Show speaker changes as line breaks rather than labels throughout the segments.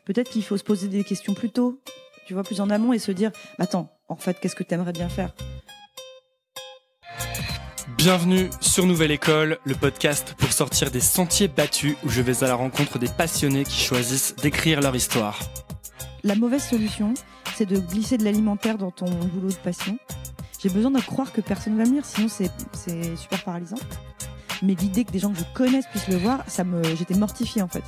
peut-être qu'il faut se poser des questions plus tôt, tu vois, plus en amont et se dire, attends, en fait, qu'est-ce que tu aimerais bien faire ?
Bienvenue sur Nouvelle École, le podcast pour sortir des sentiers battus où je vais à la rencontre des passionnés qui choisissent d'écrire leur histoire.
La mauvaise solution, c'est de glisser de l'alimentaire dans ton boulot de passion. J'ai besoin de croire que personne va me lire, sinon c'est super paralysant. Mais l'idée que des gens que je connaisse puissent le voir, j'étais mortifiée en fait.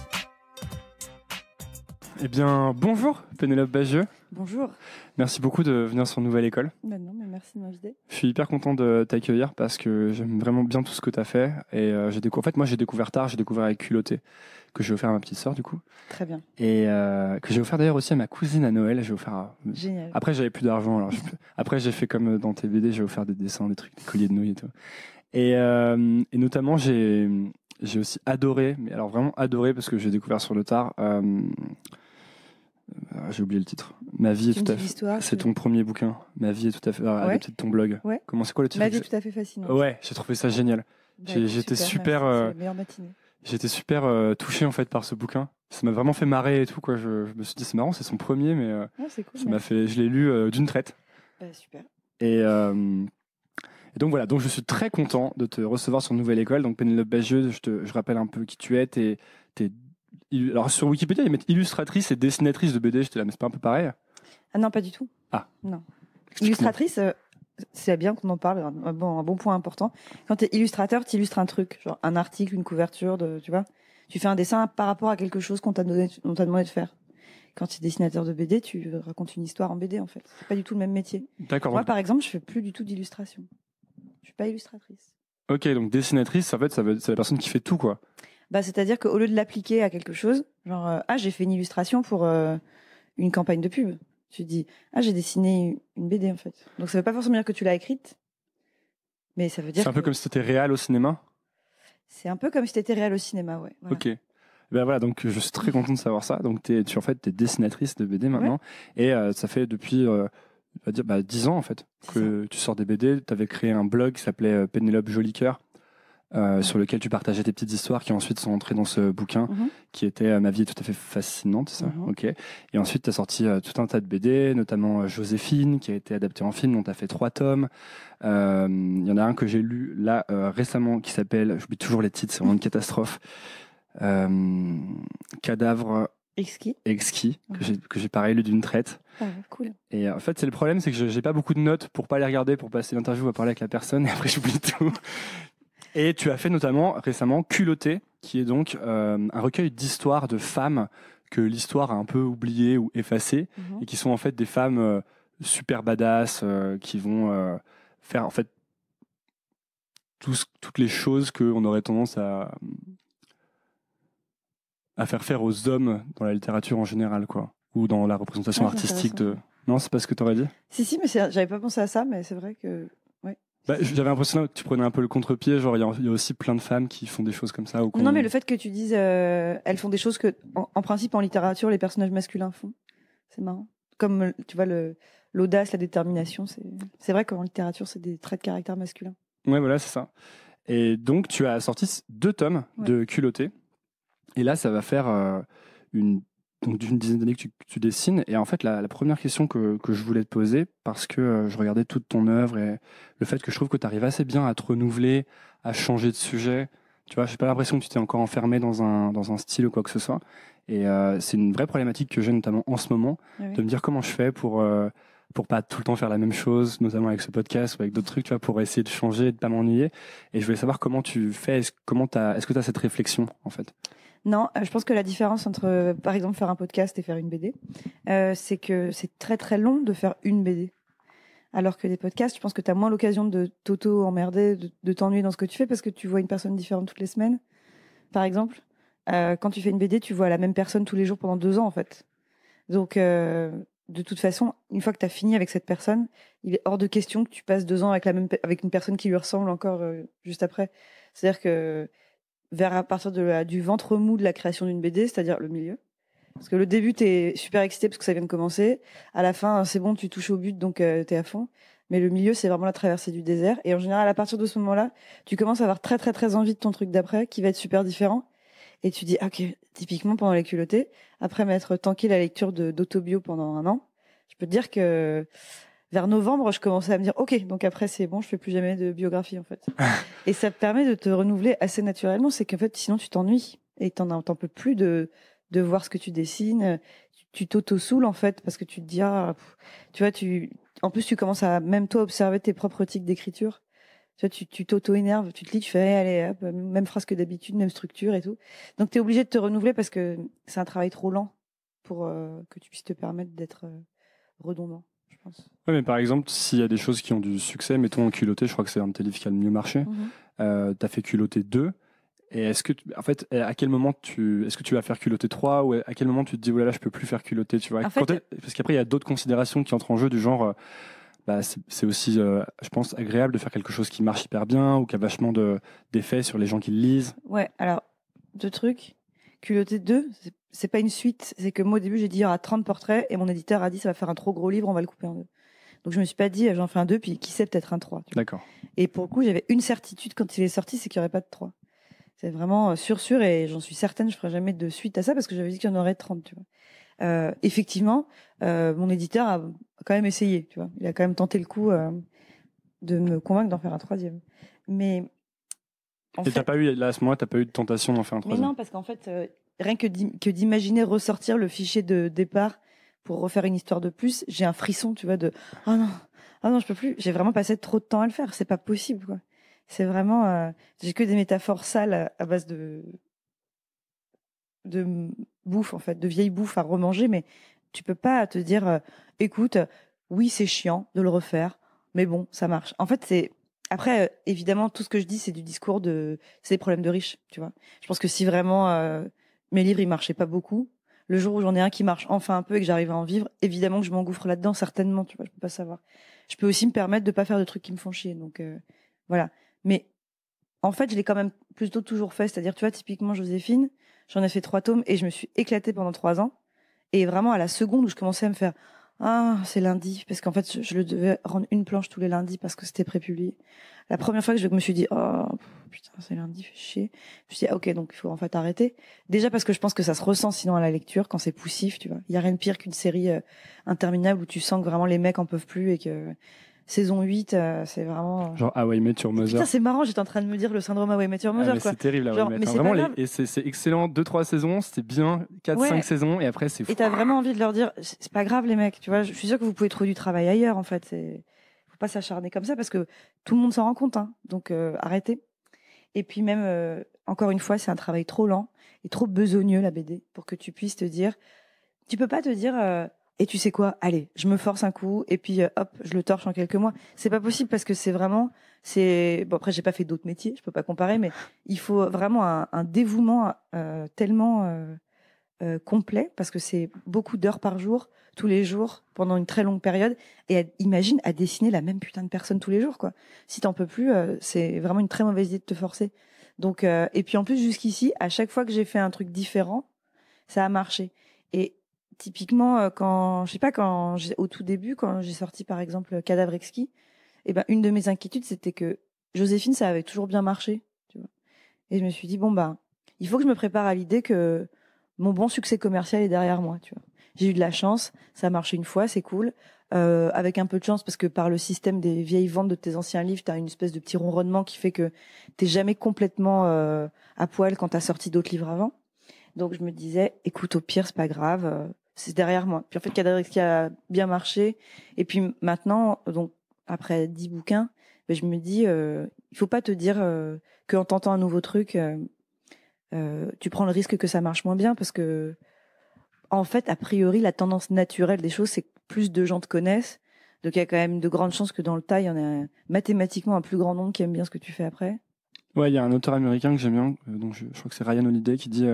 Eh bien, bonjour Pénélope Bagieux.
Bonjour.
Merci beaucoup de venir sur Nouvelle École.
Ben non, mais merci de m'inviter.
Je suis hyper content de t'accueillir parce que j'aime vraiment bien tout ce que tu as fait. Et en fait, moi j'ai découvert tard, j'ai découvert avec Culotté, que j'ai offert à ma petite sœur du coup.
Très bien.
Et que j'ai offert d'ailleurs aussi à ma cousine à Noël.
Génial.
Après, j'avais plus d'argent. Après, j'ai fait comme dans tes BD, j'ai offert des dessins, des trucs, des colliers de nouilles et tout. Et notamment, j'ai aussi adoré, mais alors vraiment adoré parce que j'ai découvert sur le tard. J'ai oublié le titre. Ma vie est tout à fait. C'est ton premier bouquin. Ma vie est tout à fait. Adapté de ton blog.
Ouais.
C'est quoi le titre ?
Ma vie est tout à fait fascinante.
Ouais, j'ai trouvé ça génial. J'étais super.
C'est la meilleure matinée.
J'étais super touché en fait par ce bouquin. Ça m'a vraiment fait marrer et tout quoi. Je me suis dit c'est marrant, c'est son premier, mais
c'est cool,
ça m'a fait. Je l'ai lu d'une traite.
Super.
Et donc voilà, donc je suis très content de te recevoir sur Nouvelle École. Donc Pénélope Bagieux, je rappelle un peu qui tu es. Alors sur Wikipédia, ils mettent illustratrice et dessinatrice de BD. J'étais là, mais c'est pas un peu pareil ?
Ah non, pas du tout.
Ah.
Non. Illustratrice, c'est bien qu'on en parle, un bon point important. Quand tu es illustrateur, tu illustres un truc, genre un article, une couverture, tu vois. Tu fais un dessin par rapport à quelque chose on t'a demandé de faire. Quand tu es dessinateur de BD, tu racontes une histoire en BD en fait. C'est pas du tout le même métier.
D'accord.
Moi, par exemple, je fais plus du tout d'illustration. Je suis pas illustratrice.
Ok, donc dessinatrice, en fait, c'est la personne qui fait tout, quoi.
C'est-à-dire qu'au lieu de l'appliquer à quelque chose, genre j'ai fait une illustration pour une campagne de pub. Tu te dis j'ai dessiné une BD en fait. Donc ça veut pas forcément dire que tu l'as écrite, mais ça veut dire.
C'est un peu comme si tu étais réal au cinéma.
C'est un peu comme si tu étais réal au cinéma, ouais. Voilà.
Ok. Ben voilà, donc je suis très content de savoir ça. Donc t'es dessinatrice de BD maintenant, et ça fait depuis 10 ans en fait que tu sors des BD. Tu avais créé un blog qui s'appelait Pénélope Jolicoeur. Sur lequel tu partageais tes petites histoires qui ensuite sont entrées dans ce bouquin qui était Ma vie est tout à fait fascinante, ça. Ok. Et ensuite tu as sorti tout un tas de BD, notamment Joséphine qui a été adaptée en film, dont tu as fait 3 tomes. Il y en a un que j'ai lu là récemment qui s'appelle, j'oublie toujours les titres, c'est vraiment une catastrophe, Cadavre exquis que j'ai pareil lu d'une traite.
Cool.
Et en fait c'est le problème, c'est que j'ai pas beaucoup de notes pour pas les regarder, pour passer l'interview à parler avec la personne, et après j'oublie tout. Et tu as fait notamment récemment Culotté, qui est donc un recueil d'histoires de femmes que l'histoire a un peu oubliées ou effacées, et qui sont en fait des femmes super badass qui vont faire en fait toutes les choses qu'on aurait tendance à faire aux hommes dans la littérature en général, quoi, ou dans la représentation artistique de. Non, c'est pas ce que tu aurais dit ?
Si, mais j'avais pas pensé à ça, mais c'est vrai que.
J'avais l'impression que tu prenais un peu le contre-pied, genre il y a aussi plein de femmes qui font des choses comme ça.
Non, mais le fait que tu dises elles font des choses que, en principe, en littérature, les personnages masculins font, c'est marrant. Comme, tu vois, l'audace, la détermination, c'est vrai qu'en littérature, c'est des traits de caractère masculin.
Ouais, voilà, c'est ça. Et donc, tu as sorti 2 tomes de Culotté. Et là, ça va faire d'une dizaine d'années que tu dessines. Et en fait, la première question que je voulais te poser, parce que je regardais toute ton œuvre et le fait que je trouve que tu arrives assez bien à te renouveler, à changer de sujet. Tu vois, j'ai pas l'impression que tu t'es encore enfermé dans un style ou quoi que ce soit. Et c'est une vraie problématique que j'ai notamment en ce moment, de me dire comment je fais pour pas tout le temps faire la même chose, notamment avec ce podcast ou avec d'autres trucs, tu vois, pour essayer de changer, de pas m'ennuyer. Et je voulais savoir comment tu fais, est-ce que tu as cette réflexion, en fait ?
Non, je pense que la différence entre, par exemple, faire un podcast et faire une BD, c'est que c'est très très long de faire une BD. Alors que des podcasts, je pense que tu as moins l'occasion de t'auto-emmerder, de t'ennuyer dans ce que tu fais parce que tu vois une personne différente toutes les semaines. Par exemple, quand tu fais une BD, tu vois la même personne tous les jours pendant 2 ans, en fait. Donc, de toute façon, une fois que tu as fini avec cette personne, il est hors de question que tu passes 2 ans avec une personne qui lui ressemble encore juste après. C'est-à-dire que à partir du ventre mou de la création d'une BD, c'est-à-dire le milieu. Parce que le début, t'es super excité parce que ça vient de commencer. À la fin, c'est bon, tu touches au but, donc t'es à fond. Mais le milieu, c'est vraiment la traversée du désert. Et en général, à partir de ce moment-là, tu commences à avoir très, très, très envie de ton truc d'après, qui va être super différent. Et tu dis, ok, typiquement pendant les culottés, après m'être tanké la lecture d'autobio pendant 1 an, je peux te dire que vers novembre, je commençais à me dire, ok, donc après c'est bon, je fais plus jamais de biographie en fait. Et ça te permet de te renouveler assez naturellement, c'est qu'en fait sinon tu t'ennuies et t'en peux plus de voir ce que tu dessines. Tu t'auto-saoules en fait parce que tu te dis, tu vois, en plus tu commences à même toi observer tes propres tics d'écriture. Tu vois, tu t'auto-énerves, tu te lis, tu fais, allez, hop, même phrase que d'habitude, même structure et tout. Donc, tu es obligé de te renouveler parce que c'est un travail trop lent pour que tu puisses te permettre d'être redondant, je pense.
Ouais, mais par exemple, s'il y a des choses qui ont du succès, mettons en culotté, je crois que c'est un de tes livres qui a le mieux marché. Tu as fait culotté 2. Et est-ce que, en fait, à quel moment est-ce que tu vas faire culotté 3 ou à quel moment tu te dis, oh là là, je peux plus faire culotté, tu vois?
En fait,
parce qu'après, il y a d'autres considérations qui entrent en jeu du genre, bah, c'est aussi, je pense, agréable de faire quelque chose qui marche hyper bien ou qui a vachement d'effets sur les gens qui le lisent.
ouais, alors, 2 trucs. Culotté 2, c'est pas une suite. C'est que moi, au début, j'ai dit, il y aura 30 portraits et mon éditeur a dit, ça va faire un trop gros livre, on va le couper en 2. Donc, je me suis pas dit, j'en fais un 2, puis qui sait, peut-être un 3.
D'accord.
Et pour le coup, j'avais une certitude quand il est sorti, c'est qu'il y aurait pas de 3. C'est vraiment sûr et j'en suis certaine, je ferai jamais de suite à ça parce que j'avais dit qu'il y en aurait 30, tu vois. Effectivement, mon éditeur a quand même essayé, tu vois. Il a quand même tenté le coup de me convaincre d'en faire un 3e. Mais
Et t'as pas eu, là, à ce moment-là, t'as pas eu de tentation d'en faire un 3e?
Mais non, parce qu'en fait, rien que d'imaginer ressortir le fichier de départ pour refaire une histoire de plus, j'ai un frisson, tu vois, de oh non, je peux plus. J'ai vraiment passé trop de temps à le faire. C'est pas possible, quoi. C'est vraiment, j'ai que des métaphores sales à base de bouffe, en fait, de vieille bouffe à remanger, mais tu peux pas te dire, écoute, oui, c'est chiant de le refaire, mais bon, ça marche. En fait, après, évidemment, tout ce que je dis, c'est du discours c'est des problèmes de riches, tu vois. Je pense que si vraiment mes livres, ils marchaient pas beaucoup, le jour où j'en ai un qui marche enfin un peu et que j'arrive à en vivre, évidemment que je m'engouffre là-dedans, certainement, tu vois, je peux pas savoir. Je peux aussi me permettre de pas faire de trucs qui me font chier, donc voilà. Mais en fait, je l'ai quand même plutôt toujours fait. C'est-à-dire, tu vois, typiquement, Joséphine, j'en ai fait 3 tomes et je me suis éclatée pendant 3 ans. Et vraiment, à la seconde où je commençais à me faire, c'est lundi, parce qu'en fait, je le devais rendre une planche tous les lundis parce que c'était prépublié. La première fois que je me suis dit, putain, c'est lundi, fais chier. Je me suis dit, ok, donc il faut en fait arrêter. Déjà parce que je pense que ça se ressent sinon à la lecture quand c'est poussif, tu vois. Il y a rien de pire qu'une série interminable où tu sens que vraiment les mecs en peuvent plus et que saison 8, c'est vraiment...
Genre How I Met Your Mother.
Putain, c'est marrant, j'étais en train de me dire le syndrome How I Met Your Mother, quoi.
C'est terrible,
Genre,
mais
mais c'est
vraiment,
pas grave.
et c'est excellent. 2-3 saisons, c'était bien. 4-5 saisons, et après, c'est fou.
Et t'as vraiment envie de leur dire, c'est pas grave, les mecs, tu vois, je suis sûre que vous pouvez trouver du travail ailleurs, en fait. Faut pas s'acharner comme ça parce que tout le monde s'en rend compte, hein. Donc, arrêtez. Et puis même, encore une fois, c'est un travail trop lent et trop besogneux, la BD, pour que tu puisses te dire, tu peux pas te dire, et tu sais quoi, allez, je me force un coup et puis hop, je le torche en quelques mois. C'est pas possible parce que bon, après j'ai pas fait d'autres métiers, je peux pas comparer, mais il faut vraiment un dévouement tellement complet parce que c'est beaucoup d'heures par jour, tous les jours, pendant une très longue période. Et imagine à dessiner la même putain de personne tous les jours, quoi. Si t'en peux plus, c'est vraiment une très mauvaise idée de te forcer. Donc et puis en plus jusqu'ici, à chaque fois que j'ai fait un truc différent, ça a marché. Et typiquement, au tout début, quand j'ai sorti par exemple Cadavre exquis, une de mes inquiétudes, c'était que Joséphine, ça avait toujours bien marché, tu vois. Et je me suis dit, bon, il faut que je me prépare à l'idée que mon bon succès commercial est derrière moi, tu vois. J'ai eu de la chance, ça a marché une fois, c'est cool. Avec un peu de chance, parce que par le système des vieilles ventes de tes anciens livres, t'as une espèce de petit ronronnement qui fait que t'es jamais complètement à poil quand t'as sorti d'autres livres avant. Donc je me disais, écoute, au pire, c'est pas grave, c'est derrière moi. Puis en fait, Cadavre exquis a bien marché. Et puis maintenant, donc après 10 bouquins, je me dis, il faut pas te dire qu'en tentant un nouveau truc, tu prends le risque que ça marche moins bien parce que, en fait, a priori, la tendance naturelle des choses, c'est que plus de gens te connaissent. Donc il y a quand même de grandes chances que dans le tas, il y en a mathématiquement un plus grand nombre qui aime bien ce que tu fais après.
Ouais, il y a un auteur américain que j'aime bien, donc je crois que c'est Ryan Holiday, qui dit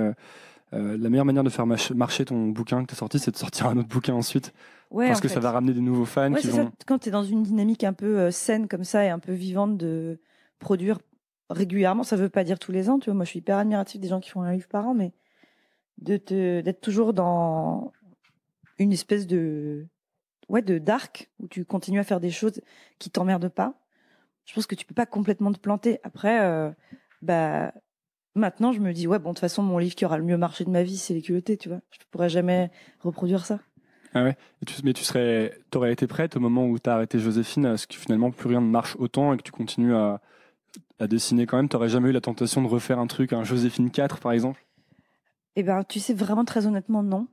la meilleure manière de faire marcher ton bouquin que tu as sorti, c'est de sortir un autre bouquin ensuite.
Ouais,
parce que ça va ramener des nouveaux fans qui vont...
ça. Quand tu es dans une dynamique un peu saine comme ça et un peu vivante de produire régulièrement, ça veut pas dire tous les ans, tu vois. Moi, je suis hyper admirative des gens qui font un livre par an, mais d'être toujours dans une espèce de d'arc où tu continues à faire des choses qui t'emmerdent pas. Je pense que tu peux pas complètement te planter. Après, maintenant, je me dis, ouais, bon, de toute façon, mon livre qui aura le mieux marché de ma vie, c'est Les Culottés, tu vois. Je pourrais jamais reproduire ça.
Ah ouais. Mais t'aurais été prête au moment où t'as arrêté Joséphine à ce que finalement plus rien ne marche autant et que tu continues à dessiner quand même. T'aurais jamais eu la tentation de refaire un truc, un Joséphine 4 par exemple?
Eh ben, tu sais, vraiment très honnêtement, non.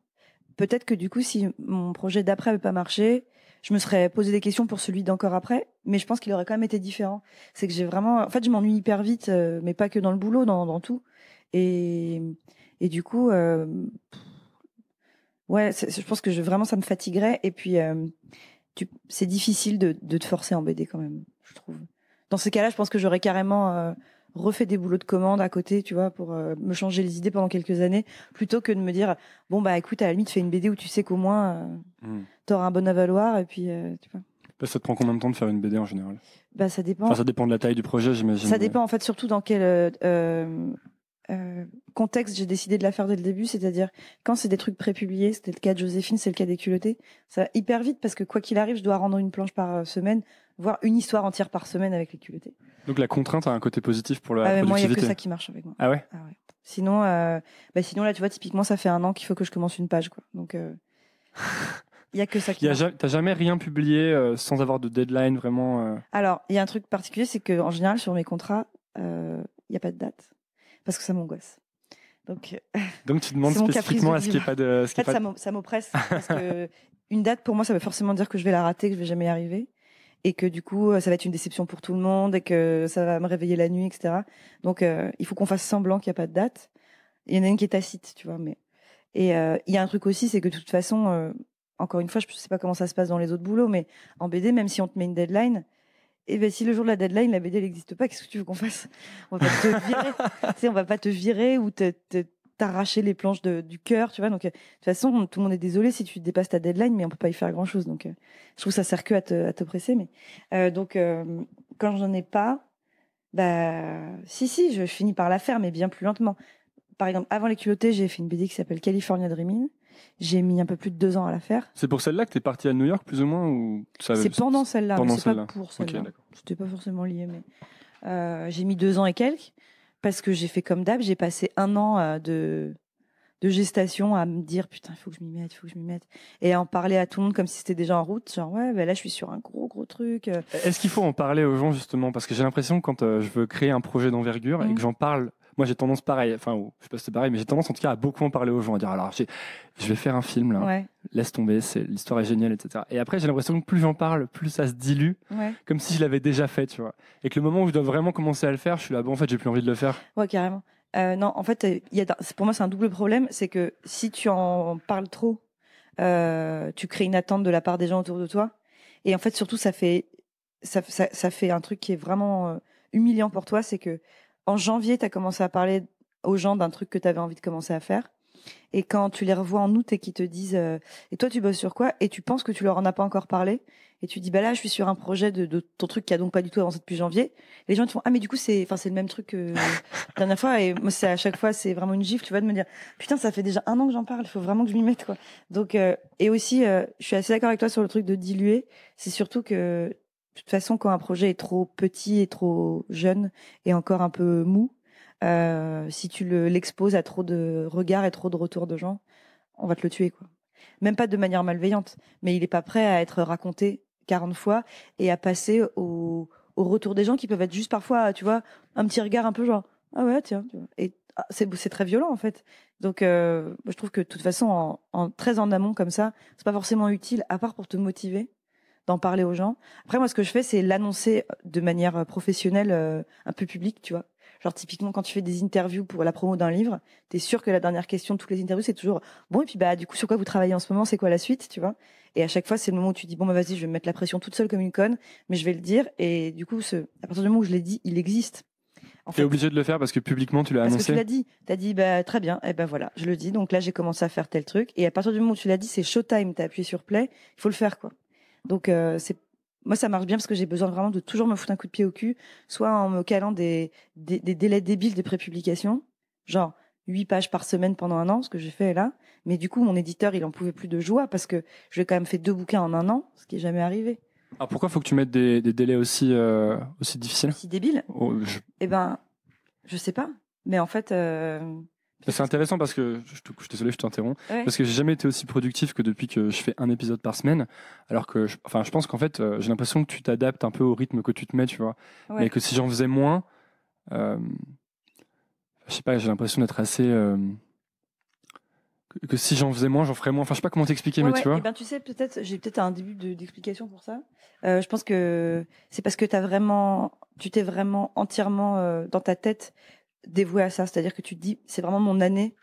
Peut-être que du coup, si mon projet d'après n'avait pas marché, je me serais posé des questions pour celui d'encore après, mais je pense qu'il aurait quand même été différent. C'est que en fait, je m'ennuie hyper vite, mais pas que dans le boulot, dans tout. Et, et du coup, ouais, je pense que vraiment ça me fatiguerait. Et puis, c'est difficile de te forcer en BD quand même, je trouve. Dans ces cas-là, je pense que j'aurais carrément refait des boulots de commande à côté, tu vois, pour me changer les idées pendant quelques années, plutôt que de me dire, bon, bah écoute, à la limite, fais une BD où tu sais qu'au moins, t'auras un bon avaloir, et puis, tu vois.
Ça te prend combien de temps de faire une BD en général?
Bah, ça dépend.
Enfin, ça dépend de la taille du projet, j'imagine.
Ça dépend, en fait, surtout dans quel contexte j'ai décidé de la faire dès le début, c'est-à-dire quand c'est des trucs prépubliés, c'était le cas de Joséphine, c'est le cas des Culottés, ça va hyper vite parce que quoi qu'il arrive, je dois rendre une planche par semaine, voire une histoire entière par semaine avec les Culottés.
Donc la contrainte a un côté positif pour la productivité.
Moi, il n'y a que ça qui marche avec moi.
Ah ouais?
Sinon, sinon là, tu vois, typiquement, ça fait 1 an qu'il faut que je commence une page, quoi. Donc, il n'y a que ça qui marche.
T'as jamais rien publié sans avoir de deadline vraiment
Alors, il y a un truc particulier, c'est qu'en général, sur mes contrats, il n'y a pas de date. Parce que ça m'angoisse. Donc
tu demandes spécifiquement à ce qu'il n'y ait pas de...
ça m'oppresse. Parce que une date, pour moi, ça veut forcément dire que je vais la rater, que je vais jamais y arriver. Et que du coup, ça va être une déception pour tout le monde et que ça va me réveiller la nuit, etc. Donc, il faut qu'on fasse semblant qu'il n'y a pas de date. Il y en a une qui est tacite, tu vois. Et il y a un truc aussi, c'est que de toute façon, encore une fois, je ne sais pas comment ça se passe dans les autres boulots, mais en BD, même si on te met une deadline, et ben si le jour de la deadline, la BD elle n'existe pas, qu'est-ce que tu veux qu'on fasse? On va pas te virer. Tu sais, on va pas te virer ou t'arracher les planches du cœur, tu vois. Donc de toute façon, tout le monde est désolé si tu dépasses ta deadline, mais on peut pas y faire grand chose. Donc je trouve que ça sert que à te presser. Mais quand j'en ai pas, bah si, je finis par la faire, mais bien plus lentement. Par exemple, avant Les Culottés, j'ai fait une BD qui s'appelle California Dreaming. J'ai mis un peu plus de 2 ans à la faire.
C'est pour celle-là que t'es partie à New York, plus ou moins, ou
c'est pendant celle-là, mais c'est pas pour celle-là.
Okay,
c'était pas forcément lié, mais j'ai mis 2 ans et quelques parce que j'ai fait comme d'hab. J'ai passé 1 an de gestation à me dire putain, il faut que je m'y mette, et à en parler à tout le monde comme si c'était déjà en route. Genre ouais, bah là je suis sur un gros truc.
Est-ce qu'il faut en parler aux gens justement, parce que j'ai l'impression que quand je veux créer un projet d'envergure et que j'en parle. Moi, j'ai tendance pareil, enfin, je sais pas si c'est pareil, mais j'ai tendance en tout cas à beaucoup en parler aux gens, à dire alors, je vais faire un film là,
ouais.
Laisse tomber, l'histoire est géniale, etc. Et après, j'ai l'impression que plus j'en parle, plus ça se dilue, comme si je l'avais déjà fait, tu vois. Et que le moment où je dois vraiment commencer à le faire, je suis là, bon, en fait, j'ai plus envie de le faire.
Ouais, carrément. Non, en fait, pour moi, c'est un double problème, c'est que si tu en parles trop, tu crées une attente de la part des gens autour de toi, et en fait, surtout, ça fait un truc qui est vraiment humiliant pour toi, c'est que en janvier, tu as commencé à parler aux gens d'un truc que tu avais envie de commencer à faire. Et quand tu les revois en août et qu'ils te disent et toi tu bosses sur quoi, et tu penses que tu leur en as pas encore parlé, et tu dis bah là je suis sur un projet de ton truc qui a donc pas du tout avancé depuis janvier, et les gens te font ah mais du coup c'est le même truc que la dernière fois, et moi c'est à chaque fois c'est vraiment une gifle, tu vois, de me dire putain ça fait déjà 1 an que j'en parle, il faut vraiment que je m'y mette quoi. Donc et aussi je suis assez d'accord avec toi sur le truc de diluer. C'est surtout que de toute façon quand un projet est trop petit et trop jeune et encore un peu mou, si tu l'exposes à trop de regards et trop de retours de gens, on va te le tuer, quoi. Même pas de manière malveillante, mais il est pas prêt à être raconté 40 fois et à passer au retour des gens qui peuvent être juste parfois, tu vois, un petit regard un peu genre ah ouais tiens, tu vois. Et c'est très violent en fait. Donc je trouve que de toute façon très en amont comme ça, c'est pas forcément utile à part pour te motiver d'en parler aux gens. Après moi ce que je fais c'est l'annoncer de manière professionnelle, un peu publique, tu vois. Genre typiquement quand tu fais des interviews pour la promo d'un livre, t'es sûr que la dernière question de toutes les interviews c'est toujours bon, et puis bah du coup sur quoi vous travaillez en ce moment, c'est quoi la suite, tu vois. Et à chaque fois c'est le moment où tu dis bon bah vas-y je vais me mettre la pression toute seule comme une conne, mais je vais le dire, et du coup à partir du moment où je l'ai dit, il existe.
T'es obligé de le faire parce que publiquement tu l'as annoncé.
Parce que tu l'as dit, t'as dit bah très bien, et ben voilà je le dis, donc là j'ai commencé à faire tel truc, et à partir du moment où tu l'as dit c'est showtime, t'as appuyé sur play, il faut le faire quoi. Donc moi, ça marche bien parce que j'ai besoin vraiment de toujours me foutre un coup de pied au cul, soit en me calant des délais débiles de prépublication, genre 8 pages par semaine pendant 1 an, ce que j'ai fait là. Mais du coup, mon éditeur, il en pouvait plus de joie parce que je lui ai quand même fait 2 bouquins en 1 an, ce qui est jamais arrivé.
Alors pourquoi faut que tu mettes des délais aussi difficiles?
Aussi débiles? Eh ben, je sais pas. Mais en fait,
c'est intéressant parce que, je suis désolé, je t'interromps,
ouais.
parce que j'ai jamais été aussi productif que depuis que je fais un épisode par semaine, alors que, je pense qu'en fait, j'ai l'impression que tu t'adaptes un peu au rythme que tu te mets, tu vois,
Ouais.
mais que si j'en faisais moins, je sais pas, j'ai l'impression d'être assez... que si j'en faisais moins, j'en ferais moins. Enfin, je sais pas comment t'expliquer, mais tu vois.
Et ben, tu sais, j'ai peut-être un début d'explication pour ça. Je pense que c'est parce que tu t'es vraiment entièrement dans ta tête dévoué à ça. C'est-à-dire que tu te dis, c'est vraiment mon année.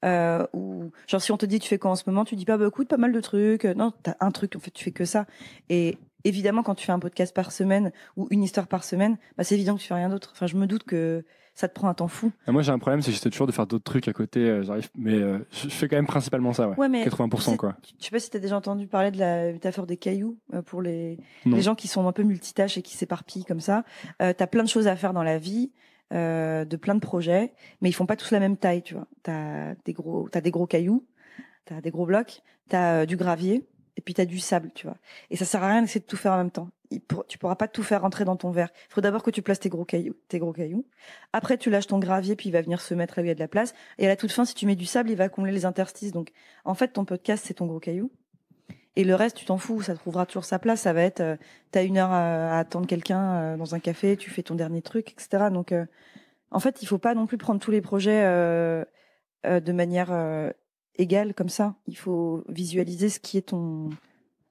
Ou genre si on te dit tu fais quoi en ce moment, tu dis pas bah écoute pas mal de trucs. Non, t'as un truc en fait, tu fais que ça. Et évidemment quand tu fais un podcast par semaine ou une histoire par semaine, bah c'est évident que tu fais rien d'autre. Enfin je me doute que ça te prend un temps fou.
Et moi j'ai un problème, c'est que j'essaie toujours de faire d'autres trucs à côté. J'arrive, mais je fais quand même principalement ça, ouais.
Ouais, mais
80% quoi.
Je sais pas si t'as déjà entendu parler de la métaphore des cailloux pour les
Non.
gens qui sont un peu multitâches et qui s'éparpillent comme ça. T'as plein de choses à faire dans la vie. De plein de projets, mais ils font pas tous la même taille, tu vois. T'as des gros cailloux, t'as des gros blocs, t'as du gravier, et puis t'as du sable, tu vois. Et ça sert à rien d'essayer de tout faire en même temps. Tu pourras pas tout faire rentrer dans ton verre. Il faut d'abord que tu places tes gros cailloux. Après, tu lâches ton gravier, puis il va venir se mettre là où il y a de la place. Et à la toute fin, si tu mets du sable, il va combler les interstices. Donc, en fait, ton podcast, c'est ton gros caillou. Et le reste, tu t'en fous, ça trouvera toujours sa place. Ça va être, t'as 1 heure à attendre quelqu'un dans un café, tu fais ton dernier truc, etc. Donc, en fait, il faut pas non plus prendre tous les projets de manière égale comme ça. Il faut visualiser ce qui est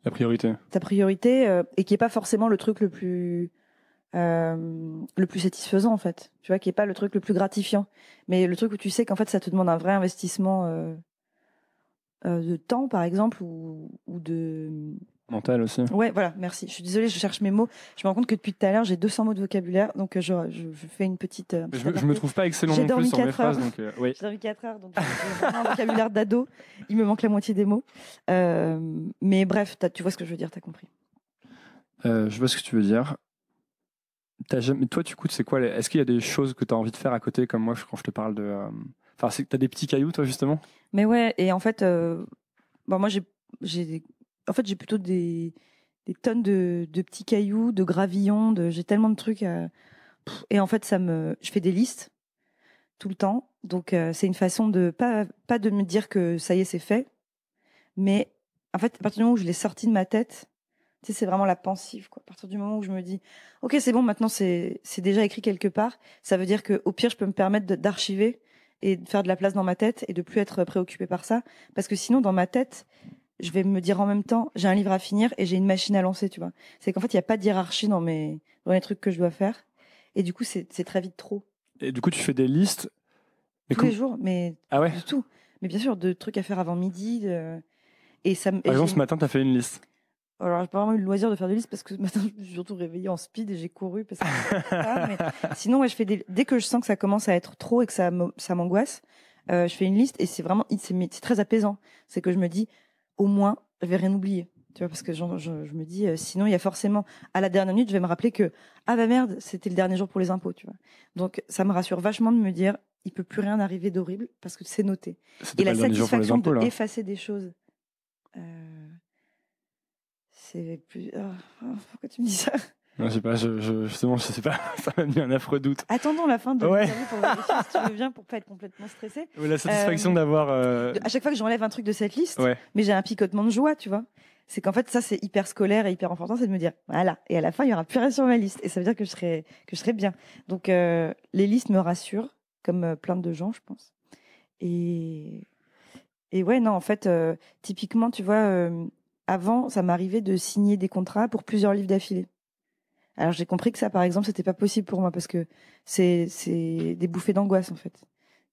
La priorité.
Ta priorité et qui est pas forcément le truc le plus satisfaisant en fait. Tu vois, qui est pas le truc le plus gratifiant, mais le truc où tu sais qu'en fait ça te demande un vrai investissement. De temps par exemple ou de
mental aussi.
Ouais, voilà, merci. Je suis désolée, je cherche mes mots. Je me rends compte que depuis tout à l'heure, j'ai 200 mots de vocabulaire, donc je fais une petite.
Je me trouve pas excellent non plus sur mes phrases, donc oui.
J'ai dormi 4 heures, donc j'ai vraiment un vocabulaire d'ado. Il me manque la moitié des mots. Mais bref, tu vois ce que je veux dire, t'as compris.
Je vois ce que tu veux dire. Toi, tu écoutes, c'est quoi Est-ce qu'il y a des choses que tu as envie de faire à côté, comme moi quand je te parle de. Enfin, c'est que tu as des petits cailloux, toi, justement.
Mais ouais, et en fait, moi, j'ai plutôt des tonnes de petits cailloux, de gravillons, j'ai tellement de trucs. Et en fait, je fais des listes tout le temps. Donc, c'est une façon de pas de me dire que ça y est, c'est fait. Mais en fait, à partir du moment où je l'ai sorti de ma tête, tu sais, c'est vraiment la pensive, quoi. À partir du moment où je me dis, ok, c'est bon, maintenant c'est déjà écrit quelque part. Ça veut dire que au pire, je peux me permettre d'archiver et de faire de la place dans ma tête et de plus être préoccupée par ça. Parce que sinon, dans ma tête, je vais me dire en même temps, j'ai un livre à finir et j'ai une machine à lancer, tu vois. C'est qu'en fait, il n'y a pas de hiérarchie dans les trucs que je dois faire. Et du coup, c'est très vite trop.
Et du coup, tu fais des listes
tous les jours, mais
ah ouais
de tout. Mais bien sûr, de trucs à faire avant midi. Et ça,
par exemple, ce matin, tu as fait une liste.
Alors, j'ai pas vraiment eu le loisir de faire des listes parce que ce matin, je me suis surtout réveillée en speed et j'ai couru parce que pas, mais sinon, ouais, dès que je sens que ça commence à être trop et que ça m'angoisse, je fais une liste et c'est vraiment, c'est très apaisant. C'est que je me dis, au moins, je vais rien oublier. Tu vois, parce que je me dis, sinon, il y a forcément, à la dernière minute, je vais me rappeler que, ah bah merde, c'était le dernier jour pour les impôts, tu vois. Donc, ça me rassure vachement de me dire, il peut plus rien arriver d'horrible parce que c'est noté.
Et la satisfaction
d'effacer des choses, c'est plus. Pourquoi tu me dis ça?
Non, je sais pas, justement, je sais pas, ça m'a mis un affreux doute.
Attendons la fin de l'interview pour vérifier si tu veux bien pour pas être complètement stressé.
La satisfaction d'avoir.
À chaque fois que j'enlève un truc de cette liste,
ouais.
Mais j'ai un picotement de joie, tu vois. C'est qu'en fait, ça, c'est hyper scolaire et hyper enfantin, c'est de me dire, voilà. Et à la fin, il y aura plus rien sur ma liste. Et ça veut dire que je serai bien. Donc, les listes me rassurent, comme plein de gens, je pense. Et ouais, non, en fait, typiquement, tu vois, avant, ça m'arrivait de signer des contrats pour plusieurs livres d'affilée. Alors j'ai compris que ça, par exemple, c'était pas possible pour moi parce que c'est des bouffées d'angoisse en fait.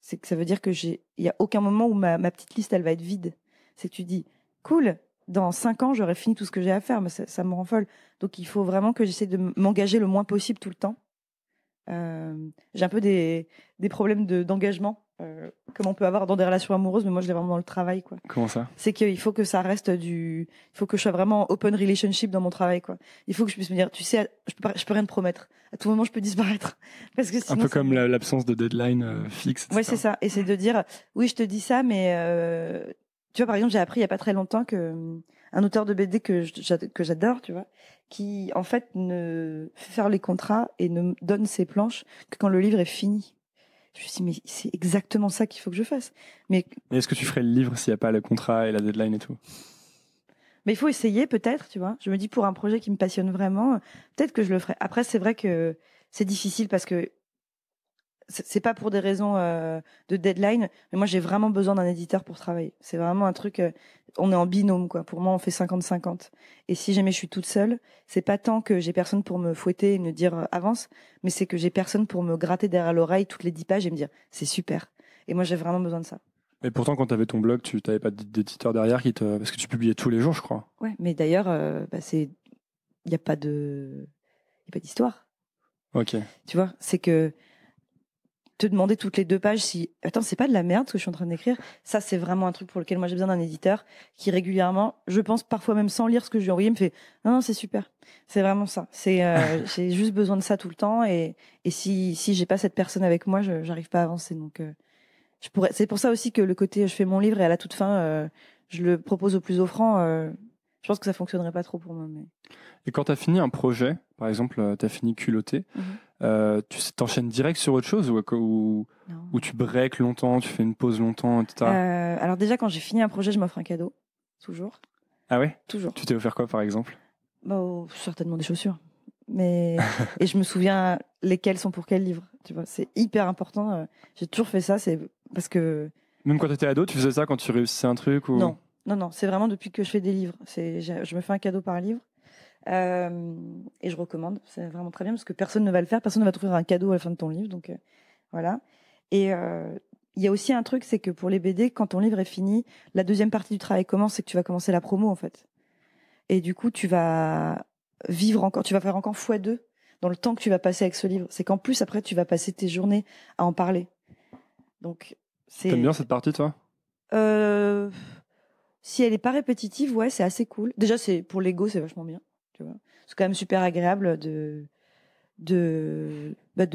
C'est que ça veut dire que il y a aucun moment où ma petite liste elle va être vide. C'est que tu dis cool, dans 5 ans j'aurai fini tout ce que j'ai à faire, mais ça me rend folle. Donc il faut vraiment que j'essaie de m'engager le moins possible tout le temps. J'ai un peu des problèmes d'engagement comme on peut avoir dans des relations amoureuses, mais moi je l'ai vraiment dans le travail, quoi.
Comment ça?
C'est qu'il faut que ça reste il faut que je sois vraiment open relationship dans mon travail, quoi. Il faut que je puisse me dire, tu sais, je peux rien te promettre. À tout moment je peux disparaître parce que sinon,
un peu comme l'absence de deadline fixe.
Ouais, c'est ça. Et c'est de dire, oui, je te dis ça, mais tu vois, par exemple, j'ai appris il y a pas très longtemps que un auteur de BD que j'adore, tu vois, qui en fait ne fait faire les contrats et ne donne ses planches que quand le livre est fini. Je me suis dit, mais c'est exactement ça qu'il faut que je fasse. Mais
est-ce que tu ferais le livre s'il n'y a pas le contrat et la deadline et tout?
il faut essayer, peut-être, tu vois. Je me dis, pour un projet qui me passionne vraiment, peut-être que je le ferai. Après, c'est vrai que c'est difficile parce que c'est pas pour des raisons de deadline, mais moi j'ai vraiment besoin d'un éditeur pour travailler. C'est vraiment un truc, on est en binôme quoi. Pour moi, on fait 50-50. Et si jamais je suis toute seule, c'est pas tant que j'ai personne pour me fouetter et me dire avance, mais c'est que j'ai personne pour me gratter derrière l'oreille toutes les 10 pages et me dire c'est super. Et moi j'ai vraiment besoin de ça.
Et pourtant, quand tu avais ton blog, tu n'avais pas d'éditeur derrière parce que tu publiais tous les jours, je crois.
Ouais, mais d'ailleurs, il y a pas d'histoire.
Ok.
Tu vois, c'est que te demander toutes les 2 pages si attends, c'est pas de la merde ce que je suis en train d'écrire. Ça, c'est vraiment un truc pour lequel moi j'ai besoin d'un éditeur qui régulièrement, je pense parfois même sans lire ce que je lui ai envoyé, me fait non, c'est super. C'est vraiment ça. C'est j'ai juste besoin de ça tout le temps et si j'ai pas cette personne avec moi, j'arrive pas à avancer. Donc c'est pour ça aussi que le côté je fais mon livre et à la toute fin je le propose au plus offrant. Je pense que ça fonctionnerait pas trop pour moi. Mais...
Et quand tu as fini un projet, par exemple, tu as fini Culotté, tu t'enchaînes direct sur autre chose ou tu breaks longtemps, tu fais une pause longtemps, etc.
Alors déjà, quand j'ai fini un projet, je m'offre un cadeau. Toujours.
Ah ouais?
Toujours.
Tu t'es offert quoi, par exemple?
Certainement des chaussures. Mais et je me souviens lesquelles sont pour quel livre. Tu vois, c'est hyper important. J'ai toujours fait ça. C'est parce que
même quand tu étais ado, tu faisais ça quand tu réussissais un truc ou...
Non. C'est vraiment depuis que je fais des livres. Je me fais un cadeau par livre. Et je recommande. C'est vraiment très bien parce que personne ne va le faire. Personne ne va t'offrir un cadeau à la fin de ton livre. Donc voilà. Et il y a aussi un truc, c'est que pour les BD, quand ton livre est fini, la deuxième partie du travail commence, c'est que tu vas commencer la promo en fait. Et du coup, tu vas faire encore x2 dans le temps que tu vas passer avec ce livre. C'est qu'en plus, après, tu vas passer tes journées à en parler. Donc,
T'aimes bien cette partie, toi?
Si elle est pas répétitive, ouais, c'est assez cool. Déjà, pour l'ego, c'est vachement bien. Tu vois, c'est quand même super agréable de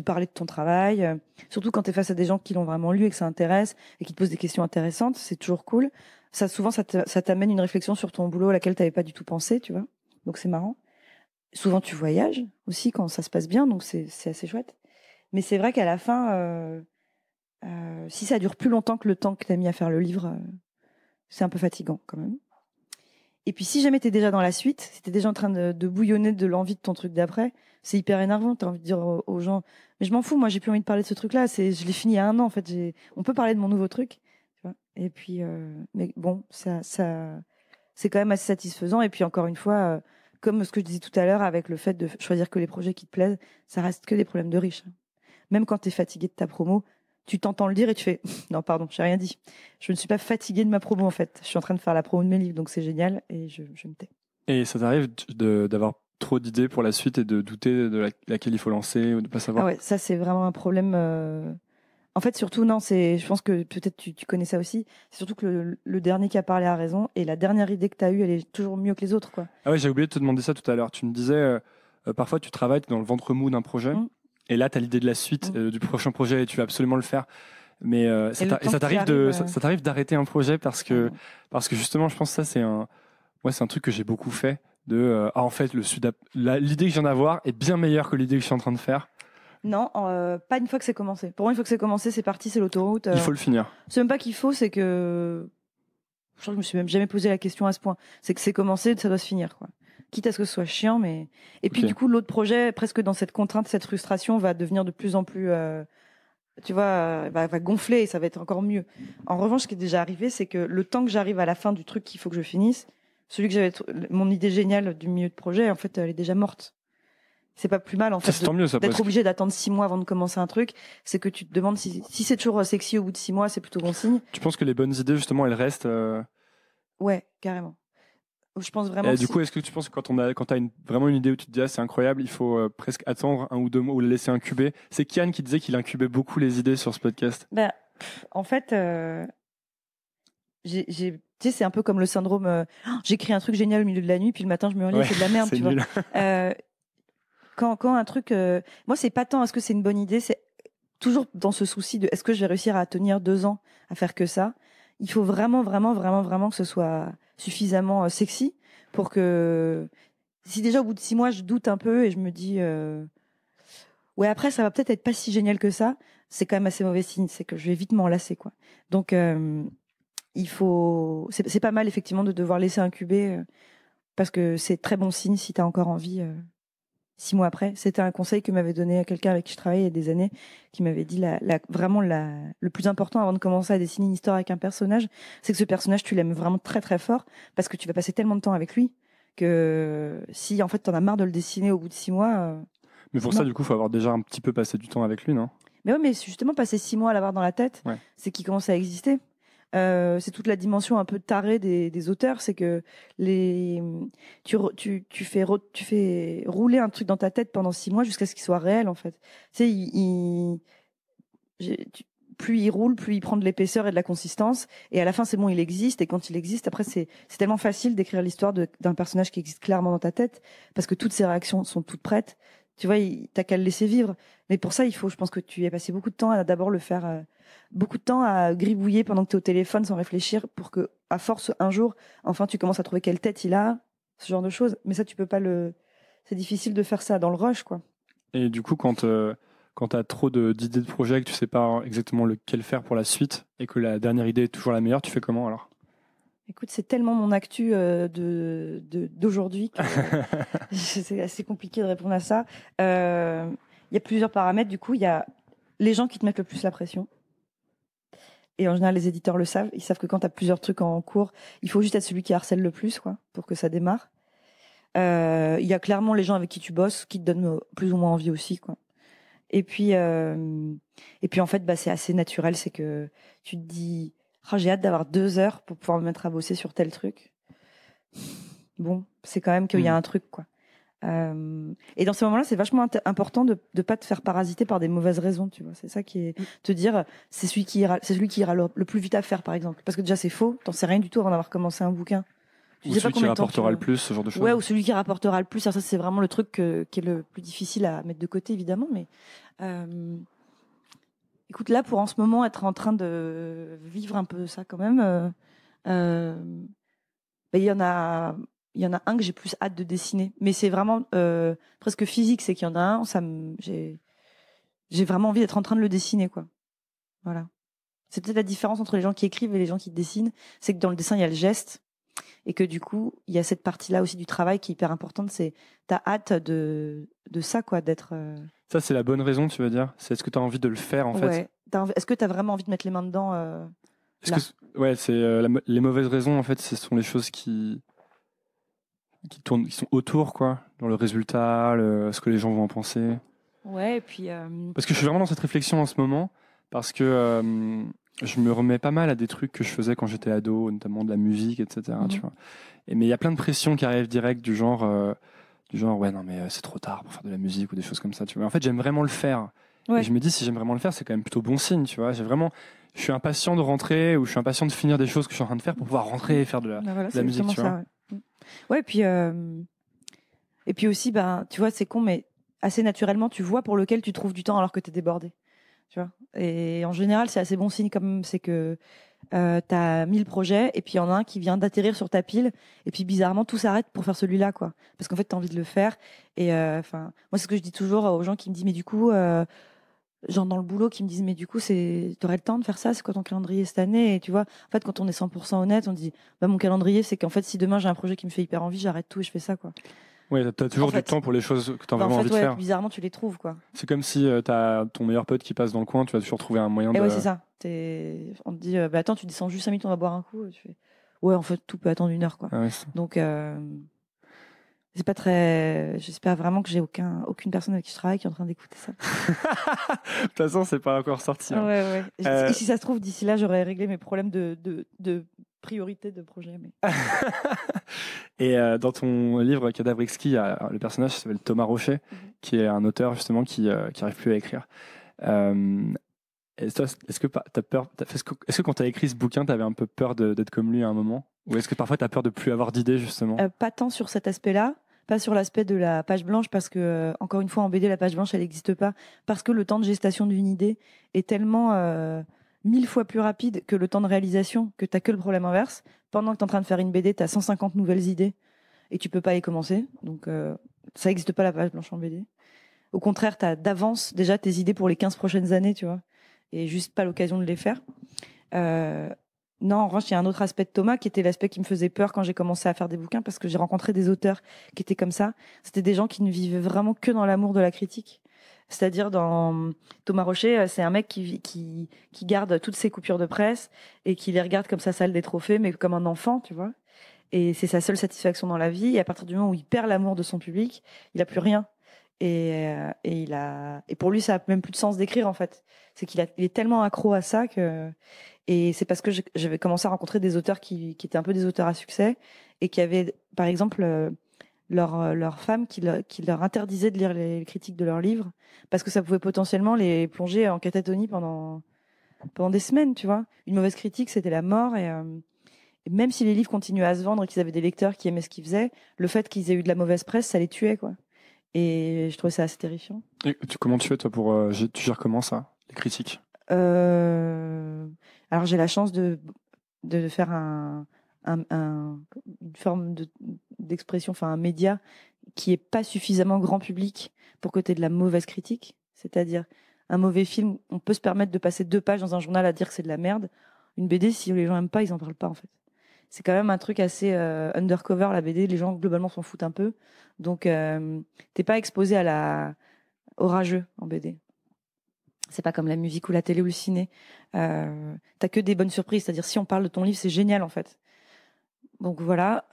parler de ton travail. Surtout quand tu es face à des gens qui l'ont vraiment lu et que ça intéresse et qui te posent des questions intéressantes, c'est toujours cool. Souvent, ça t'amène une réflexion sur ton boulot à laquelle tu n'avais pas du tout pensé, tu vois. Donc, c'est marrant. Souvent, tu voyages aussi quand ça se passe bien, donc c'est assez chouette. Mais c'est vrai qu'à la fin, si ça dure plus longtemps que le temps que tu as mis à faire le livre, c'est un peu fatigant quand même. Et puis, si jamais tu es déjà dans la suite, si tu es déjà en train de bouillonner de l'envie de ton truc d'après, c'est hyper énervant. Tu as envie de dire aux gens, mais je m'en fous, moi, j'ai plus envie de parler de ce truc-là. Je l'ai fini il y a 1 an, en fait. On peut parler de mon nouveau truc. Tu vois. Et puis, mais bon, ça, c'est quand même assez satisfaisant. Et puis, encore une fois, comme ce que je disais tout à l'heure, avec le fait de choisir que les projets qui te plaisent, ça reste que des problèmes de riches. Même quand tu es fatigué de ta promo, tu t'entends le dire et tu fais non, pardon, j'ai rien dit. Je ne suis pas fatiguée de ma promo en fait. Je suis en train de faire la promo de mes livres, donc c'est génial et je me tais.
Et ça t'arrive d'avoir trop d'idées pour la suite et de douter de laquelle il faut lancer ou de pas savoir?
Ah ouais, ça c'est vraiment un problème. En fait, surtout, non, je pense que peut-être tu connais ça aussi. C'est surtout que le dernier qui a parlé a raison et la dernière idée que tu as eue, elle est toujours mieux que les autres, quoi.
Ah ouais, j'ai oublié de te demander ça tout à l'heure. Tu me disais, parfois tu travailles, t'es dans le ventre mou d'un projet. Et là, tu as l'idée de la suite du prochain projet et tu vas absolument le faire. Mais ça t'arrive d'arrêter un projet parce que justement, je pense que ça, c'est un truc que j'ai beaucoup fait. En fait, l'idée que je viens d'avoir est bien meilleure que l'idée que je suis en train de faire.
Non, pas une fois que c'est commencé. Pour moi, une fois que c'est commencé, c'est parti, c'est l'autoroute.
Il faut le finir.
C'est même pas qu'il faut, c'est que je crois que je me suis même jamais posé la question à ce point. C'est que c'est commencé, ça doit se finir, quoi. Quitte à ce que ce soit chiant, mais et puis du coup l'autre projet, presque dans cette contrainte, cette frustration, va devenir de plus en plus, tu vois, va gonfler et ça va être encore mieux. En revanche, ce qui est déjà arrivé, c'est que le temps que j'arrive à la fin du truc qu'il faut que je finisse, mon idée géniale du milieu de projet, en fait, elle est déjà morte. C'est pas plus mal en fait d'être obligé d'attendre 6 mois avant de commencer un truc. C'est que tu te demandes si c'est toujours sexy au bout de 6 mois, c'est plutôt bon signe.
Tu penses que les bonnes idées justement elles restent
Ouais, carrément. Je pense vraiment.
Et du coup, est-ce que tu penses que quand t'as vraiment une idée où tu te dis c'est incroyable, il faut presque attendre 1 ou 2 mois ou la laisser incuber? C'est Kian qui disait qu'il incubait beaucoup les idées sur ce podcast.
En fait, tu sais, c'est un peu comme le syndrome. J'écris un truc génial au milieu de la nuit, puis le matin je me relis, c'est de la merde, tu vois. Quand un truc, moi c'est pas tant est-ce que c'est une bonne idée, c'est toujours dans ce souci de est-ce que je vais réussir à tenir 2 ans à faire que ça. Il faut vraiment que ce soit suffisamment sexy pour que si déjà au bout de 6 mois je doute un peu et je me dis ouais après ça va peut-être être pas si génial que ça c'est quand même assez mauvais signe. C'est que je vais vite m'en lasser, quoi. Donc, c'est pas mal, effectivement, de devoir laisser incuber, parce que c'est très bon signe si tu as encore envie 6 mois après. C'était un conseil que m'avait donné quelqu'un avec qui je travaillais il y a des années, qui m'avait dit le plus important avant de commencer à dessiner une histoire avec un personnage, c'est que ce personnage, tu l'aimes vraiment très très fort, parce que tu vas passer tellement de temps avec lui que si en fait t'en as marre de le dessiner au bout de 6 mois.
Mais pour ça, du coup, il faut avoir déjà un petit peu passé du temps avec lui, non?
Mais oui, mais justement, passer 6 mois à l'avoir dans la tête, c'est qu'il commence à exister. C'est toute la dimension un peu tarée des auteurs, c'est que tu fais rouler un truc dans ta tête pendant 6 mois jusqu'à ce qu'il soit réel, en fait. Tu sais, plus il roule, plus il prend de l'épaisseur et de la consistance, et à la fin c'est bon, il existe, et quand il existe, après c'est tellement facile d'écrire l'histoire d'un personnage qui existe clairement dans ta tête, parce que toutes ses réactions sont toutes prêtes. Tu vois, t'as qu'à le laisser vivre. Mais pour ça, je pense que tu y as passé beaucoup de temps à d'abord le faire, beaucoup de temps à gribouiller pendant que tu es au téléphone sans réfléchir, pour que, à force, un jour, enfin, tu commences à trouver quelle tête il a, ce genre de choses. Mais ça, tu peux pas c'est difficile de faire ça dans le rush, quoi.
Et du coup, quand tu as trop d'idées de projet, que tu sais pas exactement lequel faire pour la suite, et que la dernière idée est toujours la meilleure, tu fais comment alors?
Écoute, c'est tellement mon actu d'aujourd'hui que c'est assez compliqué de répondre à ça. Il y a plusieurs paramètres. Du coup, il y a les gens qui te mettent le plus la pression. Et en général, les éditeurs le savent. Ils savent que quand tu as plusieurs trucs en cours, il faut juste être celui qui harcèle le plus, quoi, pour que ça démarre. Il y a clairement les gens avec qui tu bosses, qui te donnent plus ou moins envie aussi, quoi. Et puis en fait, c'est assez naturel. C'est que tu te dis... Oh, j'ai hâte d'avoir 2 heures pour pouvoir me mettre à bosser sur tel truc. Bon, c'est quand même qu'il y a un truc, quoi. Et dans ces moments-là, c'est vachement important de pas te faire parasiter par des mauvaises raisons, tu vois. C'est ça qui est te dire, c'est celui qui ira le plus vite à faire, par exemple. Parce que déjà, c'est faux. T'en sais rien du tout avant d'avoir commencé un bouquin.
Ou celui qui rapportera le plus, ce genre de choses.
Ouais, ou celui qui rapportera le plus. Alors ça, c'est vraiment le truc qui est le plus difficile à mettre de côté, évidemment. Mais écoute, là, pour en ce moment être en train de vivre un peu ça quand même, il y en a un que j'ai plus hâte de dessiner. Mais c'est vraiment presque physique, c'est qu'il y en a un, j'ai vraiment envie d'être en train de le dessiner, quoi. Voilà. C'est peut-être la différence entre les gens qui écrivent et les gens qui dessinent, c'est que dans le dessin, il y a le geste, et que du coup, il y a cette partie-là aussi du travail qui est hyper importante, c'est t'as hâte de ça, quoi, d'être...
Ça, c'est la bonne raison, tu veux dire? C'est est-ce que tu as envie de le faire, en fait?
Est-ce que tu as vraiment envie de mettre les mains dedans
ouais, c'est les mauvaises raisons, en fait, ce sont les choses qui tournent, qui sont autour, quoi, dans le résultat, ce que les gens vont en penser.
Ouais, et puis...
Parce que je suis vraiment dans cette réflexion en ce moment, parce que je me remets pas mal à des trucs que je faisais quand j'étais ado, notamment de la musique, etc. Tu vois. Mais il y a plein de pressions qui arrivent direct du genre, ouais, non, mais c'est trop tard pour faire de la musique ou des choses comme ça. Tu vois. En fait, j'aime vraiment le faire. Ouais. Et je me dis, si j'aime vraiment le faire, c'est quand même plutôt bon signe. Tu vois. Je suis impatient de rentrer, ou je suis impatient de finir des choses que je suis en train de faire pour pouvoir rentrer et faire de la musique. Tu vois.
Ouais, et puis aussi, tu vois, c'est con, mais assez naturellement, tu vois pour lequel tu trouves du temps alors que tu es débordé. Tu vois. Et en général, c'est assez bon signe, comme c'est que tu as 1000 projets, et puis il y en a un qui vient d'atterrir sur ta pile, et puis bizarrement, tout s'arrête pour faire celui-là, quoi. Parce qu'en fait, tu as envie de le faire. Et moi, c'est ce que je dis toujours aux gens qui me disent, mais du coup, genre dans le boulot, qui me disent, mais du coup, t'aurais le temps de faire ça? C'est quoi ton calendrier cette année? Et tu vois, en fait, quand on est 100% honnête, on dit, mon calendrier, c'est qu'en fait, si demain j'ai un projet qui me fait hyper envie, j'arrête tout et je fais ça, quoi.
Oui, t'as toujours du temps pour les choses que t'as vraiment envie de faire.
Bizarrement, tu les trouves, quoi.
C'est comme si t'as ton meilleur pote qui passe dans le coin, tu vas toujours trouver un moyen de...
ouais, c'est ça. On te dit, attends, tu descends juste 5 minutes, on va boire un coup. Et tu fais, ouais, en fait, tout peut attendre 1 heure, quoi.
Ah ouais,
donc, c'est pas très... J'espère vraiment que j'ai aucune personne avec qui je travaille qui est en train d'écouter ça.
De toute façon, c'est pas encore sorti. Hein.
Ouais. Et si ça se trouve, d'ici là, j'aurais réglé mes problèmes de priorité de projet. Mais...
Et dans ton livre Cadavre exquis, il y a le personnage qui s'appelle Thomas Rocher, qui est un auteur justement qui arrive plus à écrire. Est-ce que t'as peur? Est-ce que quand t'as écrit ce bouquin, t'avais un peu peur d'être comme lui à un moment? Ou est-ce que parfois t'as peur de plus avoir d'idées justement?
Pas tant sur cet aspect-là. Pas sur l'aspect de la page blanche, parce que, encore une fois, en BD, la page blanche, elle n'existe pas. Parce que le temps de gestation d'une idée est tellement 1000 fois plus rapide que le temps de réalisation, que tu n'as que le problème inverse. Pendant que tu es en train de faire une BD, tu as 150 nouvelles idées et tu peux pas y commencer. Donc, ça n'existe pas, la page blanche en BD. Au contraire, tu as d'avance déjà tes idées pour les 15 prochaines années, tu vois. et juste pas l'occasion de les faire. Non, en revanche, il y a un autre aspect de Thomas qui était l'aspect qui me faisait peur quand j'ai commencé à faire des bouquins, parce que j'ai rencontré des auteurs qui étaient comme ça. C'était des gens qui ne vivaient vraiment que dans l'amour de la critique. C'est-à-dire dans Thomas Rocher, c'est un mec qui garde toutes ses coupures de presse et qui les regarde comme sa salle des trophées, mais comme un enfant, tu vois. Et c'est sa seule satisfaction dans la vie. Et à partir du moment où il perd l'amour de son public, il a plus rien. Et pour lui, ça a même plus de sens d'écrire, en fait. C'est il est tellement accro à ça que. Et c'est parce que j'avais commencé à rencontrer des auteurs qui étaient un peu des auteurs à succès et qui avaient, par exemple, leur femme qui leur interdisait de lire les critiques de leurs livres parce que ça pouvait potentiellement les plonger en catatonie pendant des semaines, tu vois. Une mauvaise critique, c'était la mort. Et même si les livres continuaient à se vendre et qu'ils avaient des lecteurs qui aimaient ce qu'ils faisaient, le fait qu'ils aient eu de la mauvaise presse, ça les tuait, quoi. Et je trouvais ça assez terrifiant.
Et comment tu fais, toi, pour. Tu gères comment ça, les critiques?
Alors j'ai la chance de faire une forme d'expression, enfin un média qui est pas suffisamment grand public pour que tu aies de la mauvaise critique. C'est-à-dire un mauvais film, on peut se permettre de passer 2 pages dans un journal à dire que c'est de la merde. Une BD, si les gens aiment pas, ils en parlent pas en fait. C'est quand même un truc assez undercover, la BD. Les gens globalement s'en foutent un peu, donc t'es pas exposé au rageux en BD. C'est pas comme la musique ou la télé ou le ciné. T'as que des bonnes surprises. C'est-à-dire, si on parle de ton livre, c'est génial, en fait. Donc voilà.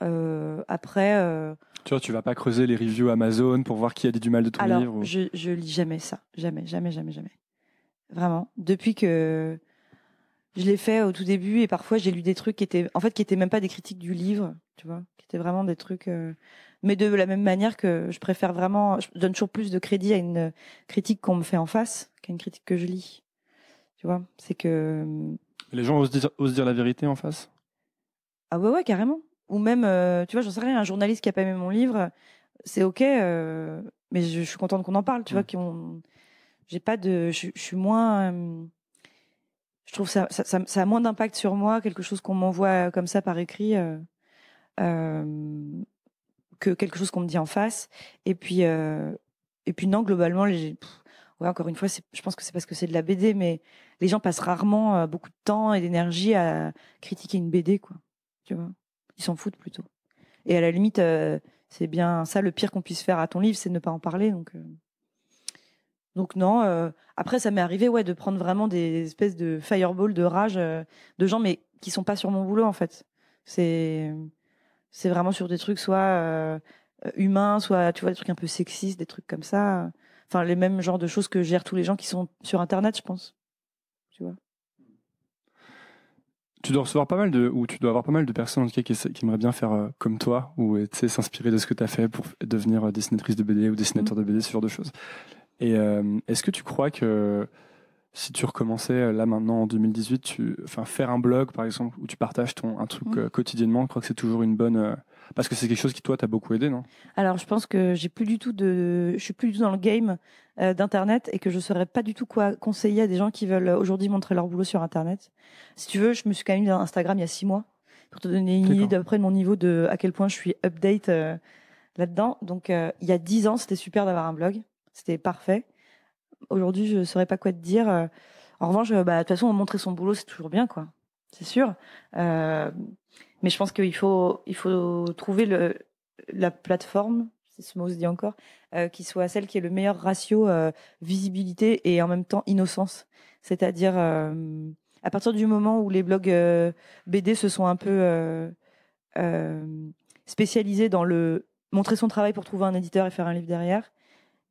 Après.
Tu vois, tu vas pas creuser les reviews Amazon pour voir qui a dit du mal de ton livre.
Alors, je lis jamais ça. Jamais, jamais, jamais, jamais. Vraiment. Depuis que je l'ai fait au tout début, et parfois j'ai lu des trucs qui étaient même pas des critiques du livre, tu vois, qui étaient vraiment des trucs. Mais de la même manière que je préfère vraiment, je donne toujours plus de crédit à une critique qu'on me fait en face qu'à une critique que je lis. Tu vois, c'est que.
Les gens osent dire la vérité en face?
Ah ouais, carrément. Ou même, tu vois, j'en sais rien, un journaliste qui a pas aimé mon livre, c'est ok, mais je suis contente qu'on en parle, tu vois, j'ai pas de, je suis moins, je trouve ça a moins d'impact sur moi, quelque chose qu'on m'envoie comme ça par écrit, que quelque chose qu'on me dit en face. Et puis non, globalement, ouais, encore une fois, je pense que c'est parce que c'est de la BD, mais les gens passent rarement beaucoup de temps et d'énergie à critiquer une BD, quoi. Tu vois, ils s'en foutent plutôt. Et à la limite, c'est bien ça le pire qu'on puisse faire à ton livre, c'est de ne pas en parler. Donc non. Après, ça m'est arrivé, ouais, de prendre vraiment des espèces de fireball de rage de gens, mais qui sont pas sur mon boulot en fait. C'est vraiment sur des trucs soit humains, soit tu vois des trucs un peu sexistes, des trucs comme ça. Enfin, les mêmes genres de choses que gèrent tous les gens qui sont sur Internet, je pense. Tu vois.
Tu dois recevoir ou tu dois avoir pas mal de personnes en tout cas qui aimeraient bien faire comme toi ou s'inspirer de ce que tu as fait pour devenir dessinatrice de BD ou dessinateur de BD, ce genre de choses. Et est-ce que tu crois que si tu recommençais là maintenant en 2018, faire un blog par exemple où tu partages un truc quotidiennement, je crois que c'est toujours une bonne. Parce que c'est quelque chose qui toi t'a beaucoup aidé, non?
Alors je pense que je suis plus du tout dans le game d'internet et que je saurais pas du tout quoi conseiller à des gens qui veulent aujourd'hui montrer leur boulot sur internet. Si tu veux, je me suis quand même mis dans Instagram il y a 6 mois pour te donner une idée d'après de mon niveau de à quel point je suis update là-dedans. Donc il y a 10 ans, c'était super d'avoir un blog, c'était parfait. Aujourd'hui, je saurais pas quoi te dire. En revanche, de toute façon, montrer son boulot, c'est toujours bien, quoi. C'est sûr. Mais je pense qu'il faut trouver la plateforme, si ce mot se dit encore, qui soit celle qui ait le meilleur ratio visibilité et en même temps innocence. C'est-à-dire, à partir du moment où les blogs BD se sont un peu spécialisés dans le montrer son travail pour trouver un éditeur et faire un livre derrière,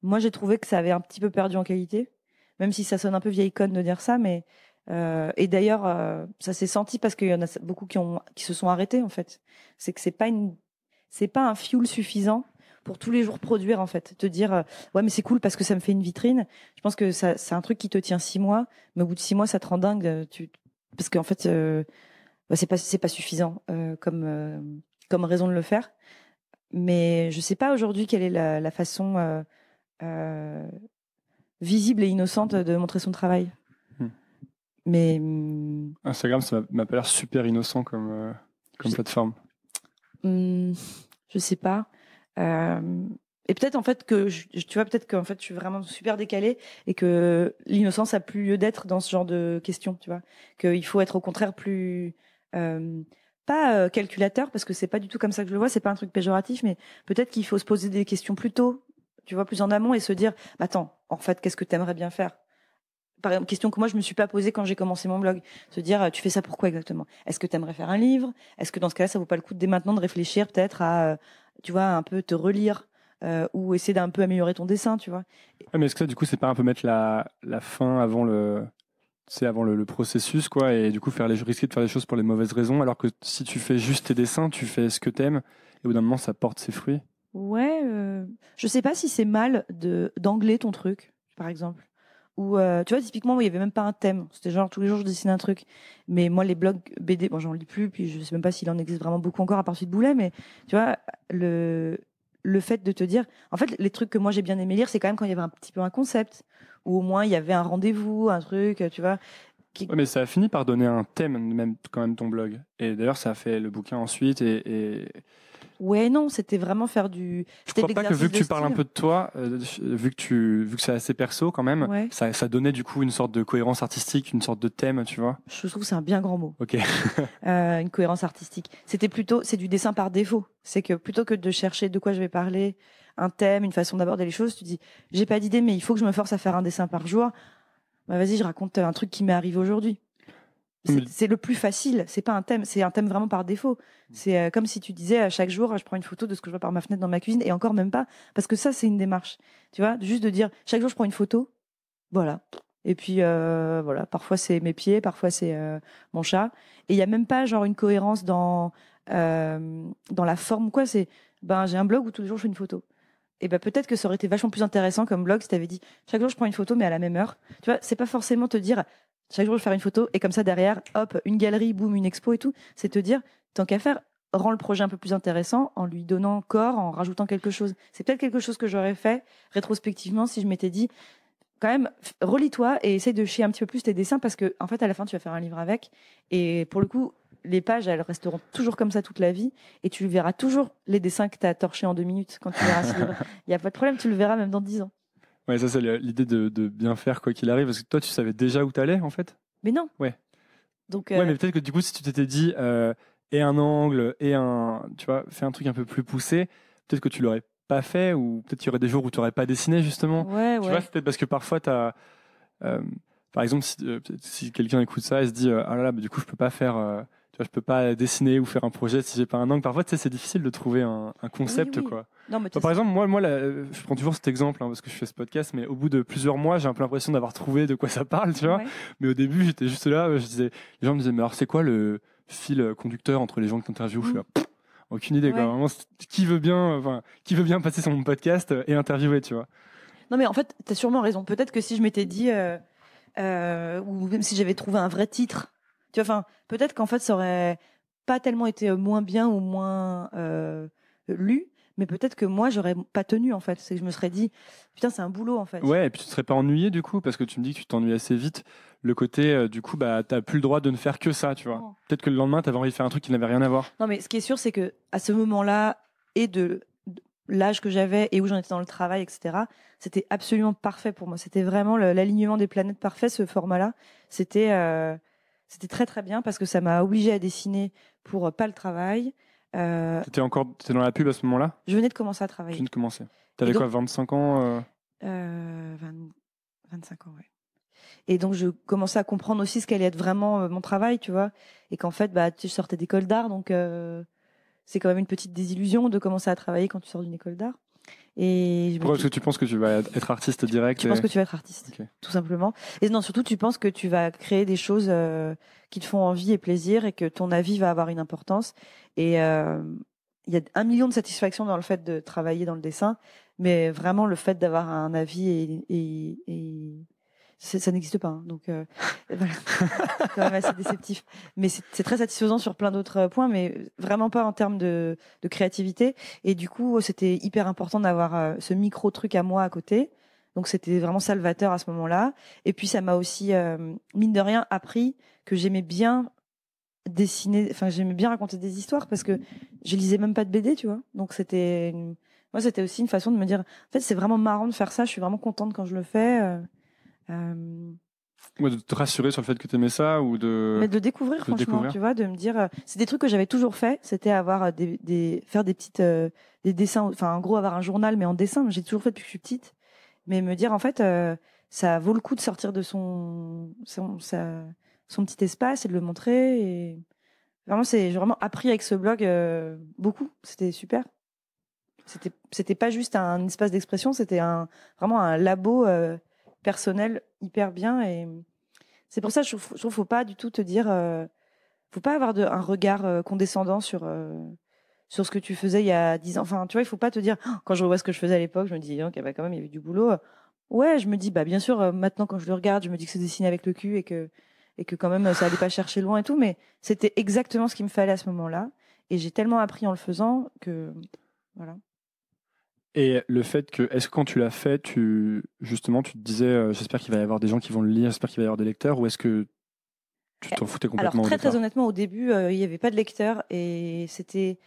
moi j'ai trouvé que ça avait un petit peu perdu en qualité, même si ça sonne un peu vieille conne de dire ça, mais et d'ailleurs, ça s'est senti parce qu'il y en a beaucoup qui se sont arrêtés en fait. C'est que c'est pas un fuel suffisant pour tous les jours produire en fait. Te dire ouais mais c'est cool parce que ça me fait une vitrine. Je pense que c'est un truc qui te tient 6 mois, mais au bout de 6 mois ça te rend dingue. Parce qu'en fait c'est pas suffisant comme raison de le faire. Mais je sais pas aujourd'hui quelle est la façon visible et innocente de montrer son travail. Mais
Instagram, ça m'a pas l'air super innocent comme plateforme.
Je sais pas. Et peut-être en fait tu vois, peut-être qu'en fait je suis vraiment super décalée et que l'innocence a plus lieu d'être dans ce genre de questions, tu vois. Qu'il faut être au contraire plus pas calculateur, parce que c'est pas du tout comme ça que je le vois, c'est pas un truc péjoratif, mais peut-être qu'il faut se poser des questions plus tôt, tu vois, plus en amont, et se dire attends, en fait, qu'est-ce que tu aimerais bien faire? Par exemple, question que moi je me suis pas posée quand j'ai commencé mon blog, se dire tu fais ça pourquoi exactement? Est-ce que tu aimerais faire un livre? Est-ce que dans ce cas-là ça vaut pas le coup dès maintenant de réfléchir peut-être à tu vois, un peu te relire ou essayer d'un peu améliorer ton dessin, tu vois?
Ouais, mais est-ce que ça, du coup, c'est pas un peu mettre la fin avant le processus, quoi, et du coup risquer de faire les choses pour les mauvaises raisons, alors que si tu fais juste tes dessins, tu fais ce que t'aimes, et au bout d'un moment, ça porte ses fruits.
Ouais, je sais pas si c'est mal d'angler ton truc, par exemple. Ou tu vois, typiquement, il y avait même pas un thème. C'était genre tous les jours je dessine un truc. Mais moi, les blogs BD, bon, j'en lis plus, puis je sais même pas s'il en existe vraiment beaucoup encore à part celui de Boulet, mais tu vois, le fait de te dire, en fait, les trucs que moi j'ai bien aimé lire, c'est quand même quand il y avait un petit peu un concept, ou au moins il y avait un rendez-vous, un truc, tu vois.
Ouais, mais ça a fini par donner un thème, même quand même ton blog. Et d'ailleurs, ça a fait le bouquin ensuite, et
Ouais, non, c'était vraiment faire
je
c'était de
crois pas que vu
l'exercice
que
de
tu parles un
style.
peu de toi, vu que c'est assez perso quand même,
Ouais.
ça donnait du coup une sorte de cohérence artistique, une sorte de thème, tu vois.
Je trouve que c'est un bien grand mot.
Ok.
Une cohérence artistique. C'est du dessin par défaut. C'est que plutôt que de chercher de quoi je vais parler, un thème, une façon d'aborder les choses, tu dis, j'ai pas d'idée, mais il faut que je me force à faire un dessin par jour. Bah, vas-y, je raconte un truc qui m'est arrivé aujourd'hui.
Mais-
C'est le plus facile. C'est pas un thème. C'est un thème vraiment par défaut. C'est comme si tu disais, chaque jour, je prends une photo de ce que je vois par ma fenêtre dans ma cuisine, et encore même pas, parce que ça, c'est une démarche. Tu vois, juste de dire, chaque jour, je prends une photo. Voilà. Et puis voilà, parfois c'est mes pieds, parfois c'est mon chat. Et il y a même pas genre une cohérence dans la forme ou quoi. C'est ben j'ai un blog où tous les jours je fais une photo. Et ben peut-être que ça aurait été vachement plus intéressant comme blog si t'avais dit chaque jour je prends une photo mais à la même heure. Tu vois, c'est pas forcément te dire chaque jour je vais faire une photo et comme ça derrière, hop, une galerie, boum, une expo et tout. C'est te dire tant qu'à faire, rend le projet un peu plus intéressant en lui donnant corps, en rajoutant quelque chose. C'est peut-être quelque chose que j'aurais fait rétrospectivement si je m'étais dit quand même, relis-toi et essaye de chier un petit peu plus tes dessins parce que, en fait, à la fin, tu vas faire un livre avec. Et pour le coup, les pages, elles resteront toujours comme ça toute la vie. Et tu verras toujours les dessins que tu as torchés en 2 minutes quand tu verras ce livre. Il n'y a pas de problème, tu le verras même dans 10 ans.
Ouais, ça c'est l'idée de bien faire quoi qu'il arrive, parce que toi, tu savais déjà où t'allais en fait.
Mais non.
Ouais.
Donc,
Ouais, mais peut-être que du coup, si tu t'étais dit et un angle et tu vois, fais un truc un peu plus poussé, peut-être que tu l'aurais pas fait, ou peut-être qu'il y aurait des jours où tu n'aurais pas dessiné justement.
ouais,
Tu vois,
ouais.
c'est peut-être parce que parfois par exemple, peut-être si quelqu'un écoute ça et se dit ah là là, bah, du coup, je peux pas faire, tu vois, je peux pas dessiner ou faire un projet si j'ai pas un angle. Parfois, tu sais, c'est difficile de trouver un
Oui,
concept
oui.
quoi.
Non, mais
Par exemple, moi, je prends toujours cet exemple parce que je fais ce podcast, mais au bout de plusieurs mois, j'ai un peu l'impression d'avoir trouvé de quoi ça parle, tu vois.
ouais.
Mais au début, j'étais juste là, les gens me disaient, mais alors c'est quoi le fil conducteur entre les gens que tu interviews? Je suis là, aucune idée, quoi.
Ouais.
Vraiment, qui veut bien passer sur mon podcast et interviewer, tu vois.
Non, mais en fait, tu as sûrement raison. Peut-être que si je m'étais dit, ou même si j'avais trouvé un vrai titre, tu vois, enfin, peut-être qu'en fait, ça aurait pas tellement été moins bien ou moins lu, mais peut-être que moi, j'aurais pas tenu, en fait. C'est que je me serais dit, putain, c'est un boulot, en fait.
Ouais, et puis tu te serais pas ennuyé du coup, parce que tu me dis que tu t'ennuies assez vite. Le côté, du coup, bah, t'as plus le droit de ne faire que ça, tu vois.
Non.
Peut-être que le lendemain, t'avais envie de faire un truc qui n'avait rien à voir.
Non, mais ce qui est sûr, c'est que à ce moment-là, et de l'âge que j'avais et où j'en étais dans le travail, etc., c'était absolument parfait pour moi. C'était vraiment l'alignement des planètes parfait, ce format-là. C'était très, très bien parce que ça m'a obligée à dessiner pour pas le travail.
T'étais dans la pub à ce moment-là?
Je venais de commencer à
Tu
travailler.
viens de commencer. T'avais
Et donc,
quoi, 25 ans
25 ans, ouais. Et donc, je commençais à comprendre aussi ce qu'allait être vraiment mon travail, tu vois. Et qu'en fait, bah, tu sortais d'école d'art, donc c'est quand même une petite désillusion de commencer à travailler quand tu sors d'une école d'art. Et je me
Pourquoi? Parce
dis,
que tu penses que tu vas être artiste direct
tu penses que tu vas être artiste,
Ok.
tout simplement. Et non, surtout, tu penses que tu vas créer des choses qui te font envie et plaisir et que ton avis va avoir une importance. Et il y a 1 million de satisfactions dans le fait de travailler dans le dessin, mais vraiment le fait d'avoir un avis ça n'existe pas. Hein. Donc voilà, c'est quand même assez déceptif. Mais c'est très satisfaisant sur plein d'autres points, mais vraiment pas en termes de créativité. Et du coup, c'était hyper important d'avoir ce micro truc à moi à côté. Donc c'était vraiment salvateur à ce moment-là. Et puis ça m'a aussi, mine de rien, appris que j'aimais bien dessiner, enfin j'aimais bien raconter des histoires parce que je lisais même pas de BD, tu vois. Donc c'était moi, c'était aussi une façon de me dire, en fait, c'est vraiment marrant de faire ça. Je suis vraiment contente quand je le fais.
Ouais, de te rassurer sur le fait que tu aimais ça ou de.
Mais de découvrir, franchement, tu vois, de me dire, c'est des trucs que j'avais toujours fait. C'était avoir faire des petites, des dessins, enfin, en gros, avoir un journal, mais en dessin. J'ai toujours fait depuis que je suis petite. Mais me dire, en fait, ça vaut le coup de sortir de son petit espace et de le montrer. Et vraiment, j'ai vraiment appris avec ce blog beaucoup. C'était super. C'était pas juste un espace d'expression, c'était vraiment un labo personnel hyper bien. Et c'est pour ça, je trouve faut pas du tout te dire, faut pas avoir un regard condescendant sur ce que tu faisais il y a 10 ans. Enfin, tu vois, il faut pas te dire, oh, quand je revois ce que je faisais à l'époque, je me dis, ok, bah, quand même, il y avait du boulot. Ouais, je me dis, bah, bien sûr, maintenant, quand je le regarde, je me dis que c'est dessiné avec le cul et que quand même, ça allait pas chercher loin et tout, mais c'était exactement ce qu'il me fallait à ce moment-là. Et j'ai tellement appris en le faisant que, voilà.
Et le fait que, est-ce que quand tu l'as fait, justement, tu te disais, j'espère qu'il va y avoir des gens qui vont le lire, j'espère qu'il va y avoir des lecteurs, ou est-ce que tu t'en foutais complètement?
Alors, très honnêtement, au début, il n'y avait pas de lecteurs et c'était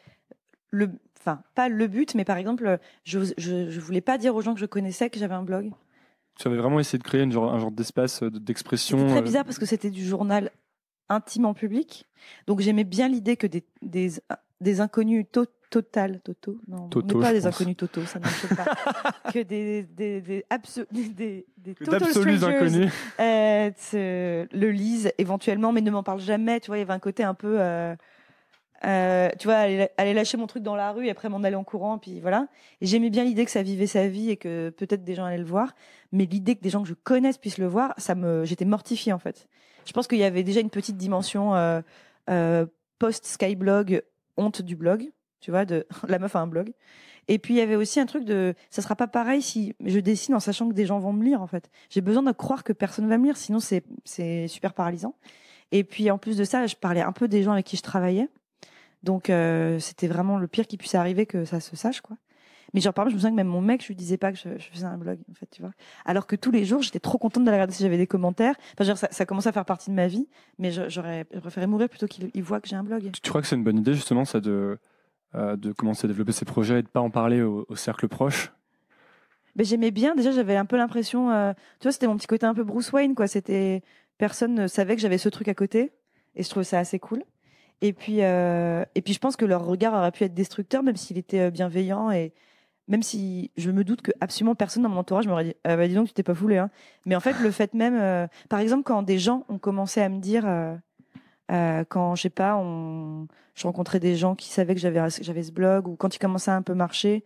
enfin, pas le but, mais par exemple, je voulais pas dire aux gens que je connaissais que j'avais un blog.
Tu avais vraiment essayé de créer un genre d'espace d'expression.
C'était très bizarre parce que c'était du journal intime en public. Donc, j'aimais bien l'idée que des inconnus non,
Toto,
on n'est pas des
pense.
inconnus totaux, ça ne marche pas. Que des total
d'absolus
strangers
inconnus
le lisent éventuellement, mais ne m'en parlent jamais. Tu vois, il y avait un côté un peu, tu vois, aller lâcher mon truc dans la rue et après m'en aller en courant, puis voilà. Et j'aimais bien l'idée que ça vivait sa vie et que peut-être des gens allaient le voir, mais l'idée que des gens que je connaisse puissent le voir, j'étais mortifiée en fait. Je pense qu'il y avait déjà une petite dimension post-Skyblog, honte du blog. Tu vois, la meuf a un blog. Et puis il y avait aussi un truc ça sera pas pareil si je dessine en sachant que des gens vont me lire en fait. J'ai besoin de croire que personne va me lire, sinon c'est super paralysant. Et puis en plus de ça, je parlais un peu des gens avec qui je travaillais, donc c'était vraiment le pire qui puisse arriver que ça se sache quoi. Mais genre par exemple, je me souviens que même mon mec, je lui disais pas que je faisais un blog en fait, tu vois. Alors que tous les jours, j'étais trop contente d'aller regarder si j'avais des commentaires. Enfin, genre, ça commençait à faire partie de ma vie, mais j'aurais préféré mourir plutôt qu'il voit que j'ai un blog.
Tu crois que c'est une bonne idée justement ça de commencer à développer ses projets et de pas en parler au cercle proche?
Ben, j'aimais bien. Déjà, j'avais un peu l'impression, tu vois, c'était mon petit côté un peu Bruce Wayne, quoi. Personne ne savait que j'avais ce truc à côté, et je trouvais ça assez cool. Et puis je pense que leur regard aurait pu être destructeur, même s'il était bienveillant, et même si je me doute que absolument personne dans mon entourage m'aurait dit, ah bah dis donc, tu t'es pas foulé, hein. Mais en fait, le fait même, par exemple, quand des gens ont commencé à me dire, quand je sais pas, je rencontrais des gens qui savaient que j'avais ce blog, ou quand il commençait à un peu marcher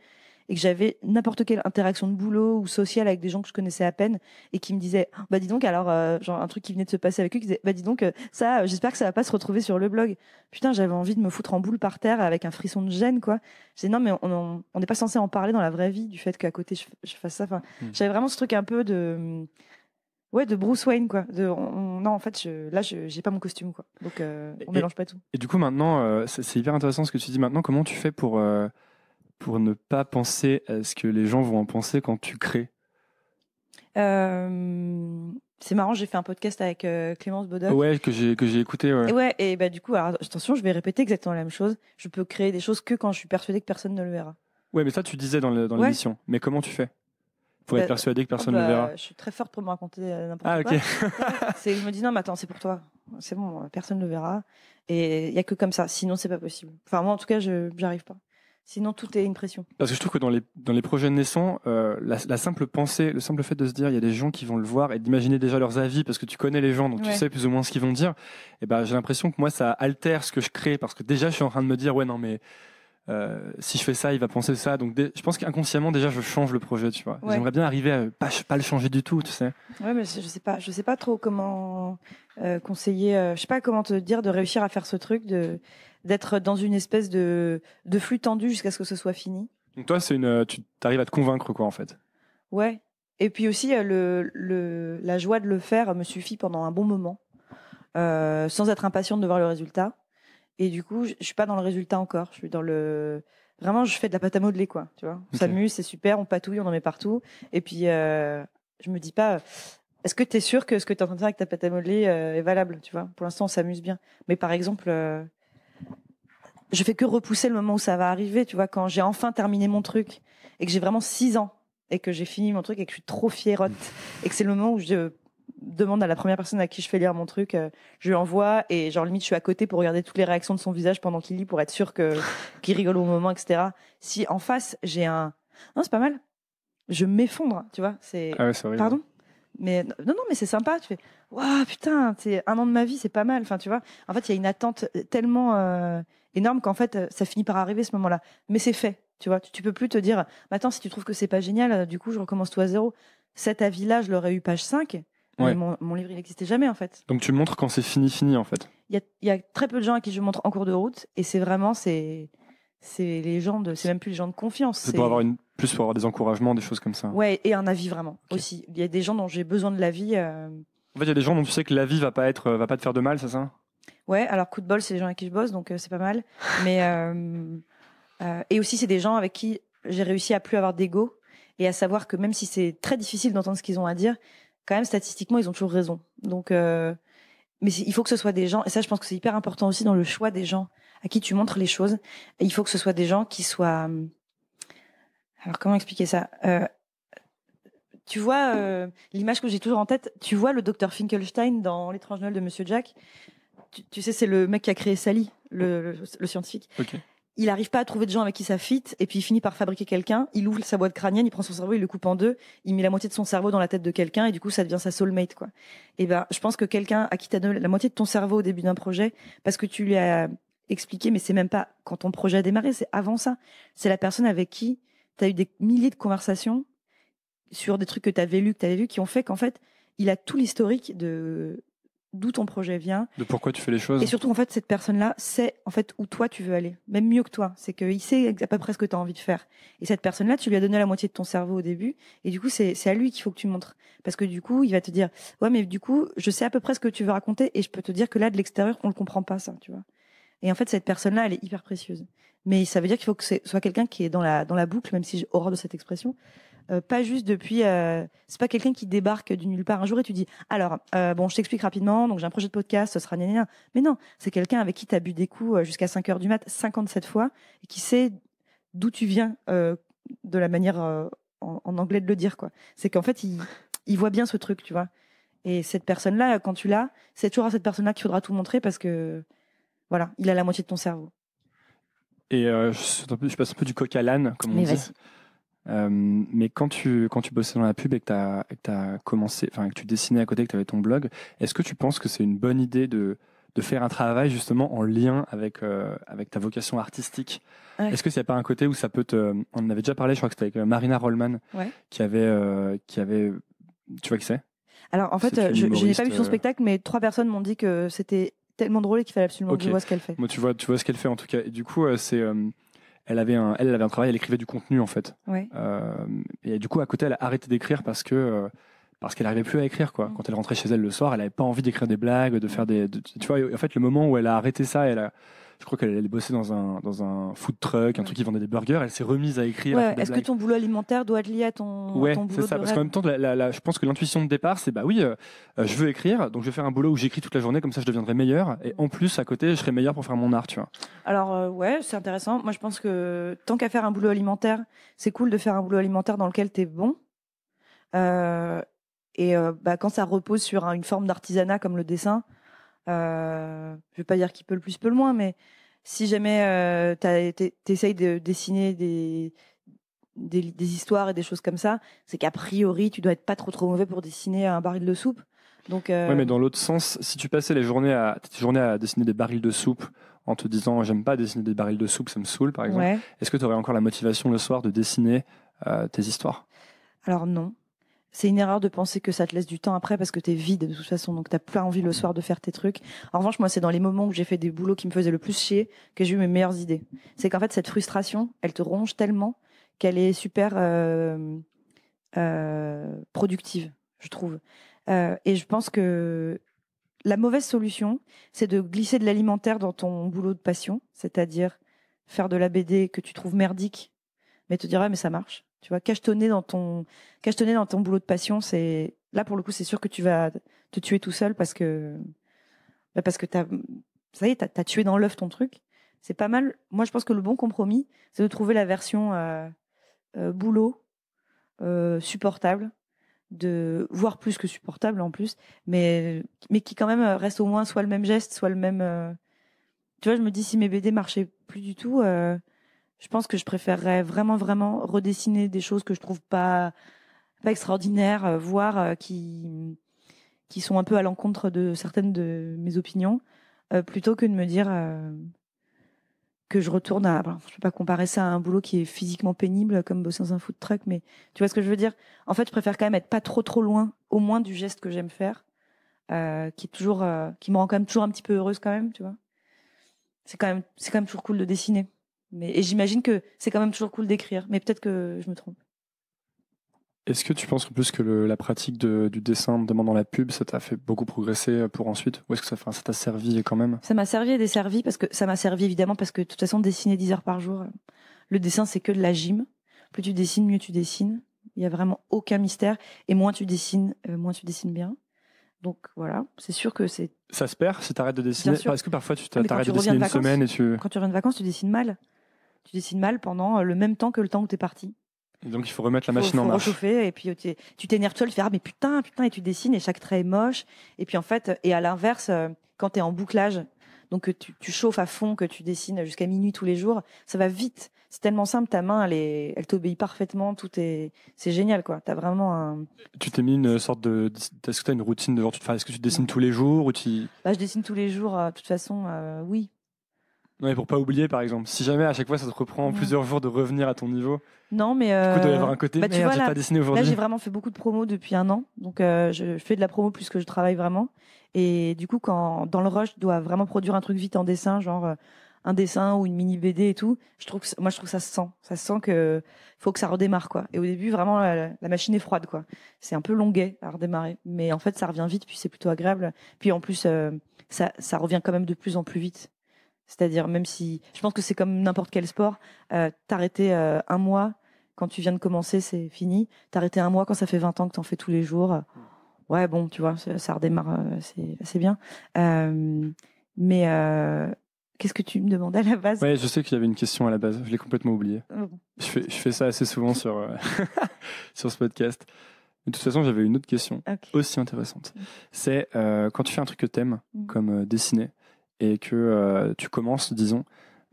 et que j'avais n'importe quelle interaction de boulot ou sociale avec des gens que je connaissais à peine et qui me disaient, bah dis donc, alors genre un truc qui venait de se passer avec eux, qui disait, bah dis donc, ça, j'espère que ça va pas se retrouver sur le blog. Putain, j'avais envie de me foutre en boule par terre avec un frisson de gêne, quoi. Je disais non, mais on n'est pas censé en parler dans la vraie vie du fait qu'à côté je fasse ça. Enfin, j'avais vraiment ce truc un peu de Bruce Wayne, quoi. Non, en fait, j'ai pas mon costume, quoi. Donc, on mélange pas tout.
Et du coup, maintenant, c'est hyper intéressant ce que tu dis maintenant. Comment tu fais pour ne pas penser à ce que les gens vont en penser quand tu crées?
C'est marrant, j'ai fait un podcast avec Clémence Bodoc.
Ouais, que j'ai écouté. Ouais.
Et bah du coup, alors, attention, je vais répéter exactement la même chose. Je peux créer des choses que quand je suis persuadée que personne ne le verra.
Ouais, mais ça, tu disais dans l'émission. Mais comment tu fais pour être persuadé que personne ne le verra?
Je suis très forte pour me raconter n'importe quoi.
Ah, ok.
Je me dis non, mais attends, c'est pour toi. C'est bon, personne ne le verra. Et il y a que comme ça. Sinon, c'est pas possible. Enfin, moi, en tout cas, j'arrive pas. Sinon, tout est une pression.
Parce que je trouve que dans les projets naissants, la simple pensée, le simple fait de se dire il y a des gens qui vont le voir et d'imaginer déjà leurs avis parce que tu connais les gens, donc tu sais plus ou moins ce qu'ils vont dire, et ben j'ai l'impression que moi ça altère ce que je crée parce que déjà je suis en train de me dire ouais non mais si je fais ça, il va penser ça. Donc je pense qu'inconsciemment déjà je change le projet, tu vois. Ouais. J'aimerais bien arriver à pas le changer du tout, tu sais.
Ouais, mais je sais pas trop comment conseiller. Je sais pas comment te dire de réussir à faire ce truc d'être dans une espèce de flux tendu jusqu'à ce que ce soit fini.
Donc toi, tu arrives à te convaincre quoi en fait.
Ouais. Et puis aussi la joie de le faire me suffit pendant un bon moment, sans être impatiente de voir le résultat. Et du coup, je suis pas dans le résultat encore. Je suis dans vraiment, je fais de la pâte à modeler, quoi. Tu vois, on s'amuse, c'est super, on patouille, on en met partout. Et puis, je me dis pas, est-ce que tu es sûr que ce que tu es en train de faire avec ta pâte à modeler est valable, tu vois? Pour l'instant, on s'amuse bien. Mais par exemple, je fais que repousser le moment où ça va arriver, tu vois, quand j'ai enfin terminé mon truc et que j'ai vraiment 6 ans et que j'ai fini mon truc et que je suis trop fiérotte et que c'est le moment où je demande à la première personne à qui je fais lire mon truc, je lui envoie et genre limite je suis à côté pour regarder toutes les réactions de son visage pendant qu'il lit pour être sûr qu'il rigole au moment, etc. Si en face j'ai non, c'est pas mal, je m'effondre, tu vois, c'est
horrible.
Pardon, mais non, mais c'est sympa, tu fais waouh, putain, c'est 1 an de ma vie, c'est pas mal, enfin tu vois, en fait il y a une attente tellement énorme qu'en fait ça finit par arriver ce moment-là, mais c'est fait, tu vois, tu peux plus te dire attends, si tu trouves que c'est pas génial, du coup je recommence tout à zéro. Cet avis-là je l'aurais eu page 5, mais mon livre il n'existait jamais en fait.
Donc tu montres quand c'est fini en fait.
Il y a très peu de gens à qui je montre en cours de route et c'est vraiment c'est les gens c'est même plus les gens de confiance,
c'est pour avoir plus pour avoir des encouragements, des choses comme ça.
Ouais, et un avis vraiment aussi. Il y a des gens dont j'ai besoin de l'avis.
En fait, il y a des gens dont tu sais que l'avis va pas te faire de mal, c'est ça?
Ouais, alors coup de bol, c'est les gens avec qui je bosse, donc c'est pas mal. Mais et aussi c'est des gens avec qui j'ai réussi à plus avoir d'ego et à savoir que même si c'est très difficile d'entendre ce qu'ils ont à dire, quand même statistiquement ils ont toujours raison. Donc mais il faut que ce soit des gens, et ça je pense que c'est hyper important aussi dans le choix des gens à qui tu montres les choses. Et il faut que ce soit des gens qui soient. Alors comment expliquer ça? Tu vois l'image que j'ai toujours en tête. Tu vois le docteur Finkelstein dans L'étrange Noël de Monsieur Jack. Tu sais, c'est le mec qui a créé Sally, le scientifique.
Okay.
Il n'arrive pas à trouver de gens avec qui ça fit, et puis il finit par fabriquer quelqu'un. Il ouvre sa boîte crânienne, il prend son cerveau, il le coupe en deux, il met la moitié de son cerveau dans la tête de quelqu'un, et du coup ça devient sa soulmate, quoi. Et ben, je pense que quelqu'un à qui t'as donné la moitié de ton cerveau au début d'un projet, parce que tu lui as expliqué, mais c'est même pas quand ton projet a démarré, c'est avant ça. C'est la personne avec qui t'as eu des milliers de conversations sur des trucs que t'avais lus, qui ont fait qu'en fait, il a tout l'historique de d'où ton projet vient,
de pourquoi tu fais les choses,
et surtout en fait cette personne-là sait en fait où toi tu veux aller, même mieux que toi, c'est qu'il sait à peu près ce que tu as envie de faire, et cette personne-là tu lui as donné la moitié de ton cerveau au début, et du coup c'est à lui qu'il faut que tu montres, parce que du coup il va te dire ouais mais du coup je sais à peu près ce que tu veux raconter, et je peux te dire que là de l'extérieur on le comprend pas ça, tu vois. Et en fait cette personne-là elle est hyper précieuse, mais ça veut dire qu'il faut que ce soit quelqu'un qui est dans la boucle, même si j'ai horreur de cette expression. Pas juste depuis. C'est pas quelqu'un qui débarque du nulle part un jour et tu dis alors bon, je t'explique rapidement. Donc j'ai un projet de podcast, ce sera gna. Mais non, c'est quelqu'un avec qui t'as bu des coups jusqu'à 5 heures du mat 57 fois et qui sait d'où tu viens de la manière en anglais de le dire, quoi. C'est qu'en fait il voit bien ce truc, tu vois. Et cette personne-là, quand tu l'as, c'est toujours à cette personne-là qu'il faudra tout montrer parce que voilà, il a la moitié de ton cerveau.
Et je passe un peu du coq à l'âne, comme on dit. Mais quand tu bossais dans la pub et que t'as commencé, enfin que tu dessinais à côté, que tu avais ton blog, est-ce que tu penses que c'est une bonne idée de faire un travail justement en lien avec ta vocation artistique? Ouais. Est-ce que s'il n'y a pas un côté où ça peut on en avait déjà parlé, je crois que c'était avec Marina Rollman, ouais, qui avait, tu vois qui c'est?
Alors en fait, je n'ai pas vu son spectacle, mais 3 personnes m'ont dit que c'était tellement drôle et qu'il fallait absolument que je vois ce qu'elle fait.
Moi, tu vois ce qu'elle fait en tout cas. Et du coup, c'est elle avait un travail, elle écrivait du contenu en fait. Ouais. Et du coup, à côté, elle a arrêté d'écrire parce qu'elle n'arrivait plus à écrire, quoi. Quand elle rentrait chez elle le soir, elle n'avait pas envie d'écrire des blagues, de faire tu vois, en fait, le moment où elle a arrêté ça, je crois qu'elle allait bosser dans un food truck, un truc qui vendait des burgers. Elle s'est remise à écrire.
Ouais, est-ce que ton boulot alimentaire doit être lié à ton boulot
c'est ça, parce qu'en même temps, je pense que l'intuition de départ, c'est bah oui, je veux écrire, donc je vais faire un boulot où j'écris toute la journée, comme ça je deviendrai meilleur. Et en plus, à côté, je serai meilleur pour faire mon art, tu vois.
Alors ouais, c'est intéressant. Moi, je pense que tant qu'à faire un boulot alimentaire, c'est cool de faire un boulot alimentaire dans lequel t'es bon. Quand ça repose sur une forme d'artisanat comme le dessin. Je vais pas dire qui peut le plus peut le moins, mais si jamais t'essayes de dessiner des histoires et des choses comme ça, c'est qu'a priori tu dois être pas trop mauvais pour dessiner un baril de soupe. Donc
ouais, mais dans l'autre sens, si tu passais tes journées à dessiner des barils de soupe en te disant j'aime pas dessiner des barils de soupe, ça me saoule par exemple, ouais, est-ce que tu aurais encore la motivation le soir de dessiner tes histoires?
Alors non. C'est une erreur de penser que ça te laisse du temps après parce que t'es vide de toute façon, donc t'as pas envie le soir de faire tes trucs. En revanche, moi, c'est dans les moments où j'ai fait des boulots qui me faisaient le plus chier que j'ai eu mes meilleures idées. C'est qu'en fait, cette frustration, elle te ronge tellement qu'elle est super productive, je trouve. Et je pense que la mauvaise solution, c'est de glisser de l'alimentaire dans ton boulot de passion, c'est-à-dire faire de la BD que tu trouves merdique, mais te dire mais ça marche. Tu vois, cachetonner dans ton boulot de passion, c'est là pour le coup, c'est sûr que tu vas te tuer tout seul parce que ça y est, t'as tué dans l'œuf ton truc. c'est pas mal. Moi, je pense que le bon compromis, c'est de trouver la version boulot supportable, voire plus que supportable en plus, mais qui quand même reste au moins soit le même geste, soit le même. Tu vois, je me dis si mes BD marchaient plus du tout, je pense que je préférerais vraiment, vraiment redessiner des choses que je trouve pas extraordinaires, voire qui sont un peu à l'encontre de certaines de mes opinions, plutôt que de me dire que je retourne à... Alors, je peux pas comparer ça à un boulot qui est physiquement pénible, comme bosser dans un food truck, mais tu vois ce que je veux dire? En fait, je préfère quand même être pas trop loin, au moins du geste que j'aime faire, qui me rend quand même toujours un petit peu heureuse quand même, tu vois. C'est quand même toujours cool de dessiner. Et j'imagine que c'est quand même toujours cool d'écrire, mais peut-être que je me trompe.
Est-ce que tu penses en plus que la pratique du dessin, notamment dans la pub, ça t'a fait beaucoup progresser pour ensuite? Ou est-ce que ça t'a servi quand même?
Ça m'a servi et desservi ça m'a servi évidemment parce que de toute façon, dessiner 10 heures par jour, le dessin, c'est que de la gym. Plus tu dessines, mieux tu dessines. Il y a vraiment aucun mystère. Et moins tu dessines bien. Donc voilà, c'est sûr que c'est...
Ça se perd si t'arrêtes de dessiner? Est-ce que parfois tu t'arrêtes de dessiner une semaine et
Quand tu reviens de vacances, tu dessines mal. Tu dessines mal pendant le même temps que le temps où t'es parti.
Et donc il faut remettre la machine en marche.
Faut rechauffer et puis tu t'énerves tout seul, tu fais mais putain et tu dessines et chaque trait est moche. Et puis en fait, et à l'inverse, quand t'es en bouclage, donc que tu chauffes à fond, que tu dessines jusqu'à minuit tous les jours, ça va vite. C'est tellement simple, ta main elle t'obéit parfaitement, c'est génial quoi. T'as vraiment un...
Tu t'es mis une sorte de... Est-ce que t'as une routine de genre, est-ce que tu dessines tous les jours ou
je dessine tous les jours, de toute façon, oui.
Ouais, pour pas oublier par exemple. Si jamais à chaque fois ça te reprend plusieurs jours de revenir à ton niveau.
Non, mais
du coup, il doit y avoir un côté merde, j'ai pas dessiné aujourd'hui.
Là, j'ai vraiment fait beaucoup de promos depuis 1 an, donc je fais de la promo plus que je travaille vraiment. Et du coup, quand dans le rush, je dois vraiment produire un truc vite en dessin, genre un dessin ou une mini BD et tout. Je trouve que ça se sent que faut que ça redémarre quoi. Et au début, vraiment, la machine est froide quoi. C'est un peu longuet à redémarrer, mais en fait, ça revient vite, puis c'est plutôt agréable. Puis en plus, ça revient quand même de plus en plus vite. C'est-à-dire, même si je pense que c'est comme n'importe quel sport, t'arrêter 1 mois quand tu viens de commencer, c'est fini. T'arrêter 1 mois quand ça fait 20 ans que t'en fais tous les jours. Ouais, bon, tu vois, ça redémarre, c'est bien. Mais qu'est-ce que tu me demandais à la base?
Ouais, je sais qu'il y avait une question à la base. Je l'ai complètement oubliée. Je fais ça assez souvent sur ce podcast. Mais de toute façon, j'avais une autre question aussi intéressante. C'est quand tu fais un truc que t'aimes, comme dessiner, et que tu commences, disons,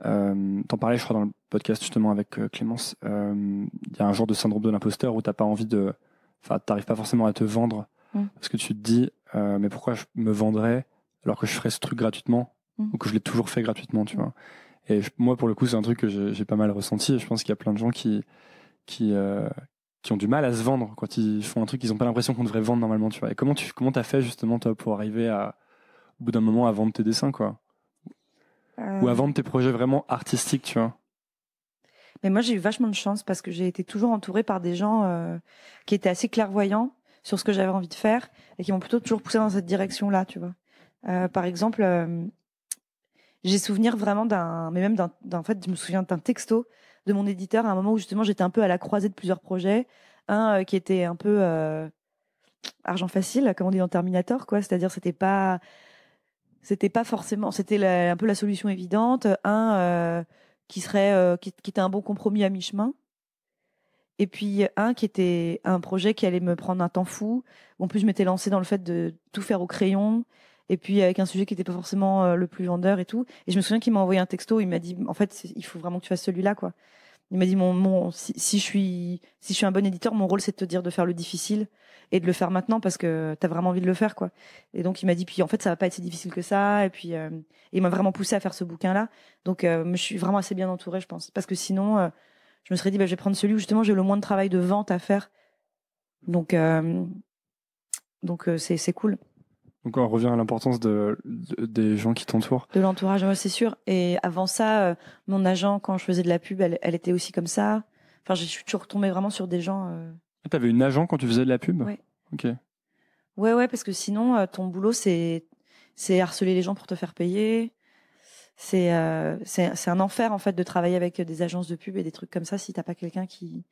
t'en parlais, je crois, dans le podcast justement avec Clémence, il y a un genre de syndrome de l'imposteur où t'as pas envie de... Enfin, t'arrives pas forcément à te vendre parce que tu te dis, mais pourquoi je me vendrais alors que je ferais ce truc gratuitement ou que je l'ai toujours fait gratuitement, tu vois. Et moi, pour le coup, c'est un truc que j'ai pas mal ressenti et je pense qu'il y a plein de gens qui ont du mal à se vendre quand ils font un truc qu'ils ont pas l'impression qu'on devrait vendre normalement, tu vois. Et comment t'as fait justement, toi, pour arriver au bout d'un moment à vendre tes dessins, quoi, ou à vendre tes projets vraiment artistiques, tu vois?
Mais moi, j'ai eu vachement de chance parce que j'ai été toujours entourée par des gens qui étaient assez clairvoyants sur ce que j'avais envie de faire et qui m'ont plutôt toujours poussé dans cette direction-là, tu vois. Par exemple, j'ai souvenir vraiment en fait, je me souviens d'un texto de mon éditeur à un moment où justement j'étais un peu à la croisée de plusieurs projets, un qui était un peu argent facile, comme on dit dans Terminator, quoi. C'est-à-dire c'était pas forcément, c'était un peu la solution évidente, qui était un bon compromis à mi-chemin. Et puis un qui était un projet qui allait me prendre un temps fou. En plus, je m'étais lancée dans le fait de tout faire au crayon. Et puis avec un sujet qui n'était pas forcément le plus vendeur et tout. Et je me souviens qu'il m'a envoyé un texto. Il m'a dit, en fait, il faut vraiment que tu fasses celui-là, quoi. Il m'a dit, si je suis un bon éditeur, mon rôle c'est de te dire de faire le difficile et de le faire maintenant parce que t'as vraiment envie de le faire, quoi. Et donc il m'a dit, puis en fait ça va pas être si difficile que ça. Et puis il m'a vraiment poussé à faire ce bouquin-là. Donc je suis vraiment assez bien entourée, je pense, parce que sinon je me serais dit, je vais prendre celui où justement j'ai le moins de travail de vente à faire. Donc c'est cool.
Donc on revient à l'importance des gens qui t'entourent.
De l'entourage, ouais, c'est sûr. Et avant ça, mon agent, quand je faisais de la pub, elle était aussi comme ça. Enfin, je suis toujours retombée vraiment sur des gens...
T'avais une agent quand tu faisais de la pub?
Ouais.
Ok.
Ouais, parce que sinon, ton boulot, c'est harceler les gens pour te faire payer. C'est un enfer, en fait, de travailler avec des agences de pub et des trucs comme ça si t'as pas quelqu'un qui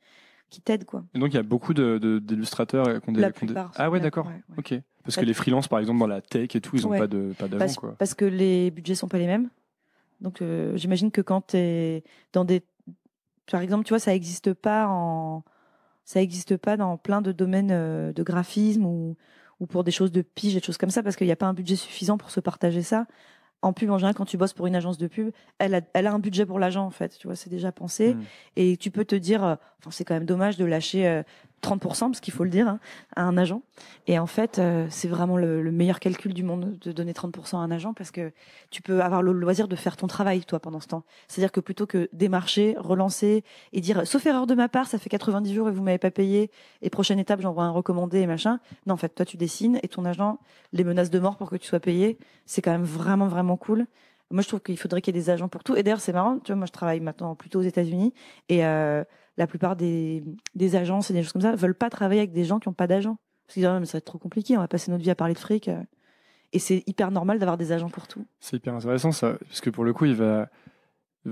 t'aide, quoi.
Et donc, il y a beaucoup d'illustrateurs qui ont
La plupart.
Ah ouais, d'accord. Ouais. Ok. Parce que les freelances, par exemple, dans la tech et tout, ils n'ont pas d'agent, quoi.
Parce que les budgets sont pas les mêmes. Donc, j'imagine que quand tu es dans des... Par exemple, tu vois, ça n'existe pas dans plein de domaines de graphisme ou pour des choses de pige, des choses comme ça, parce qu'il n'y a pas un budget suffisant pour se partager ça. En pub, en général, quand tu bosses pour une agence de pub, elle a un budget pour l'agent, en fait. Tu vois, c'est déjà pensé. Et tu peux te dire, c'est quand même dommage de lâcher 30%, parce qu'il faut le dire, hein, à un agent. Et en fait, c'est vraiment le meilleur calcul du monde de donner 30% à un agent, parce que tu peux avoir le loisir de faire ton travail, toi, pendant ce temps. C'est-à-dire que plutôt que démarcher, relancer et dire, sauf erreur de ma part, ça fait 90 jours et vous m'avez pas payé, et prochaine étape, j'envoie un recommandé et machin. Non, en fait, toi, tu dessines et ton agent les menace de mort pour que tu sois payé. C'est quand même vraiment, vraiment cool. Moi, je trouve qu'il faudrait qu'il y ait des agents pour tout. Et d'ailleurs, c'est marrant, tu vois, moi, je travaille maintenant plutôt aux États-Unis et la plupart des agences et des choses comme ça veulent pas travailler avec des gens qui n'ont pas d'agents. Parce qu'ils disent, mais ça va être trop compliqué, on va passer notre vie à parler de fric. Et c'est hyper normal d'avoir des agents pour tout.
C'est hyper intéressant, ça, parce que pour le coup, il va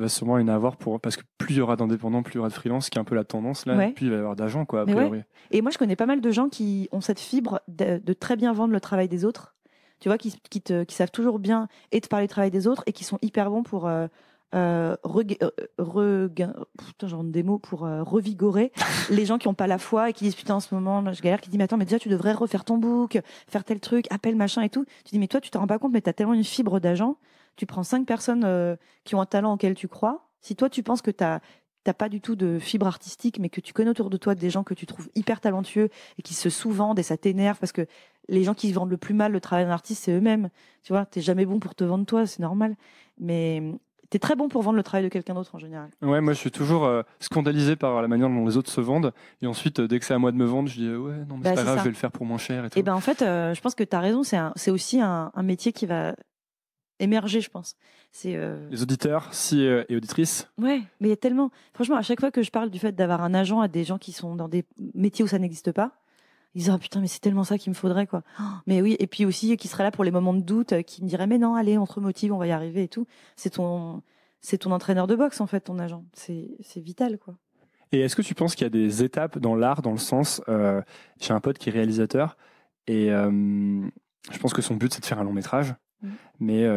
sûrement y en avoir parce que plus il y aura d'indépendants, plus il y aura de freelance, qui est un peu la tendance là, plus il va y avoir d'agents, quoi, a priori.
Ouais. Et moi, je connais pas mal de gens qui ont cette fibre de très bien vendre le travail des autres. Tu vois, qui savent toujours bien et te parler du travail des autres et qui sont hyper bons pour revigorer les gens qui n'ont pas la foi et qui disent putain en ce moment je galère, qui dit mais attends mais déjà tu devrais refaire ton book, faire tel truc, appel machin et tout. Tu dis mais toi tu t'en rends pas compte mais t'as tellement une fibre d'agent, tu prends 5 personnes qui ont un talent auquel tu crois. Si toi tu penses que t'as pas du tout de fibre artistique, mais que tu connais autour de toi des gens que tu trouves hyper talentueux et qui se sous-vendent et ça t'énerve parce que les gens qui se vendent le plus mal le travail d'un artiste, c'est eux-mêmes. Tu vois, t'es jamais bon pour te vendre toi, c'est normal. Mais t'es très bon pour vendre le travail de quelqu'un d'autre en général.
Ouais, moi je suis toujours scandalisé par la manière dont les autres se vendent. Et ensuite, dès que c'est à moi de me vendre, je dis ouais, non, mais c'est pas grave, je vais le faire pour moins cher. Et
en fait, je pense que t'as raison, c'est aussi un métier qui va émerger, je pense. C'est
les auditeurs, et auditrices.
Ouais, mais il y a tellement. Franchement, à chaque fois que je parle du fait d'avoir un agent à des gens qui sont dans des métiers où ça n'existe pas, ils disent putain, mais c'est tellement ça qu'il me faudrait, quoi. Mais oui, et puis aussi qui serait là pour les moments de doute, qui me dirait mais non, allez, on te remotive, on va y arriver et tout. C'est ton entraîneur de boxe en fait, ton agent. C'est vital, quoi.
Et est-ce que tu penses qu'il y a des étapes dans l'art, dans le sens, j'ai un pote qui est réalisateur et je pense que son but c'est de faire un long métrage. Mais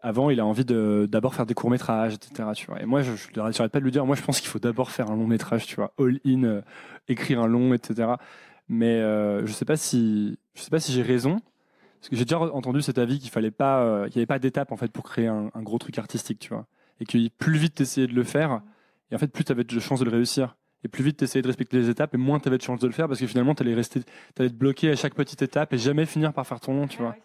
avant, il a envie d'abord faire des courts-métrages, etc. Tu vois. Et moi, je n'arrête pas de lui dire, moi, je pense qu'il faut d'abord faire un long-métrage, tu vois, all-in, écrire un long, etc. Mais je sais pas si j'ai raison, parce que j'ai déjà entendu cet avis qu'il fallait pas, qu'il n'y avait pas d'étape en fait pour créer un gros truc artistique, tu vois, et que plus vite t'essayais de le faire, et en fait plus t'avais de chances de le réussir. Et plus vite t'essayais de respecter les étapes, et moins t'avais de chances de le faire, parce que finalement t'allais te bloquer à chaque petite étape et jamais finir par faire ton long, tu vois.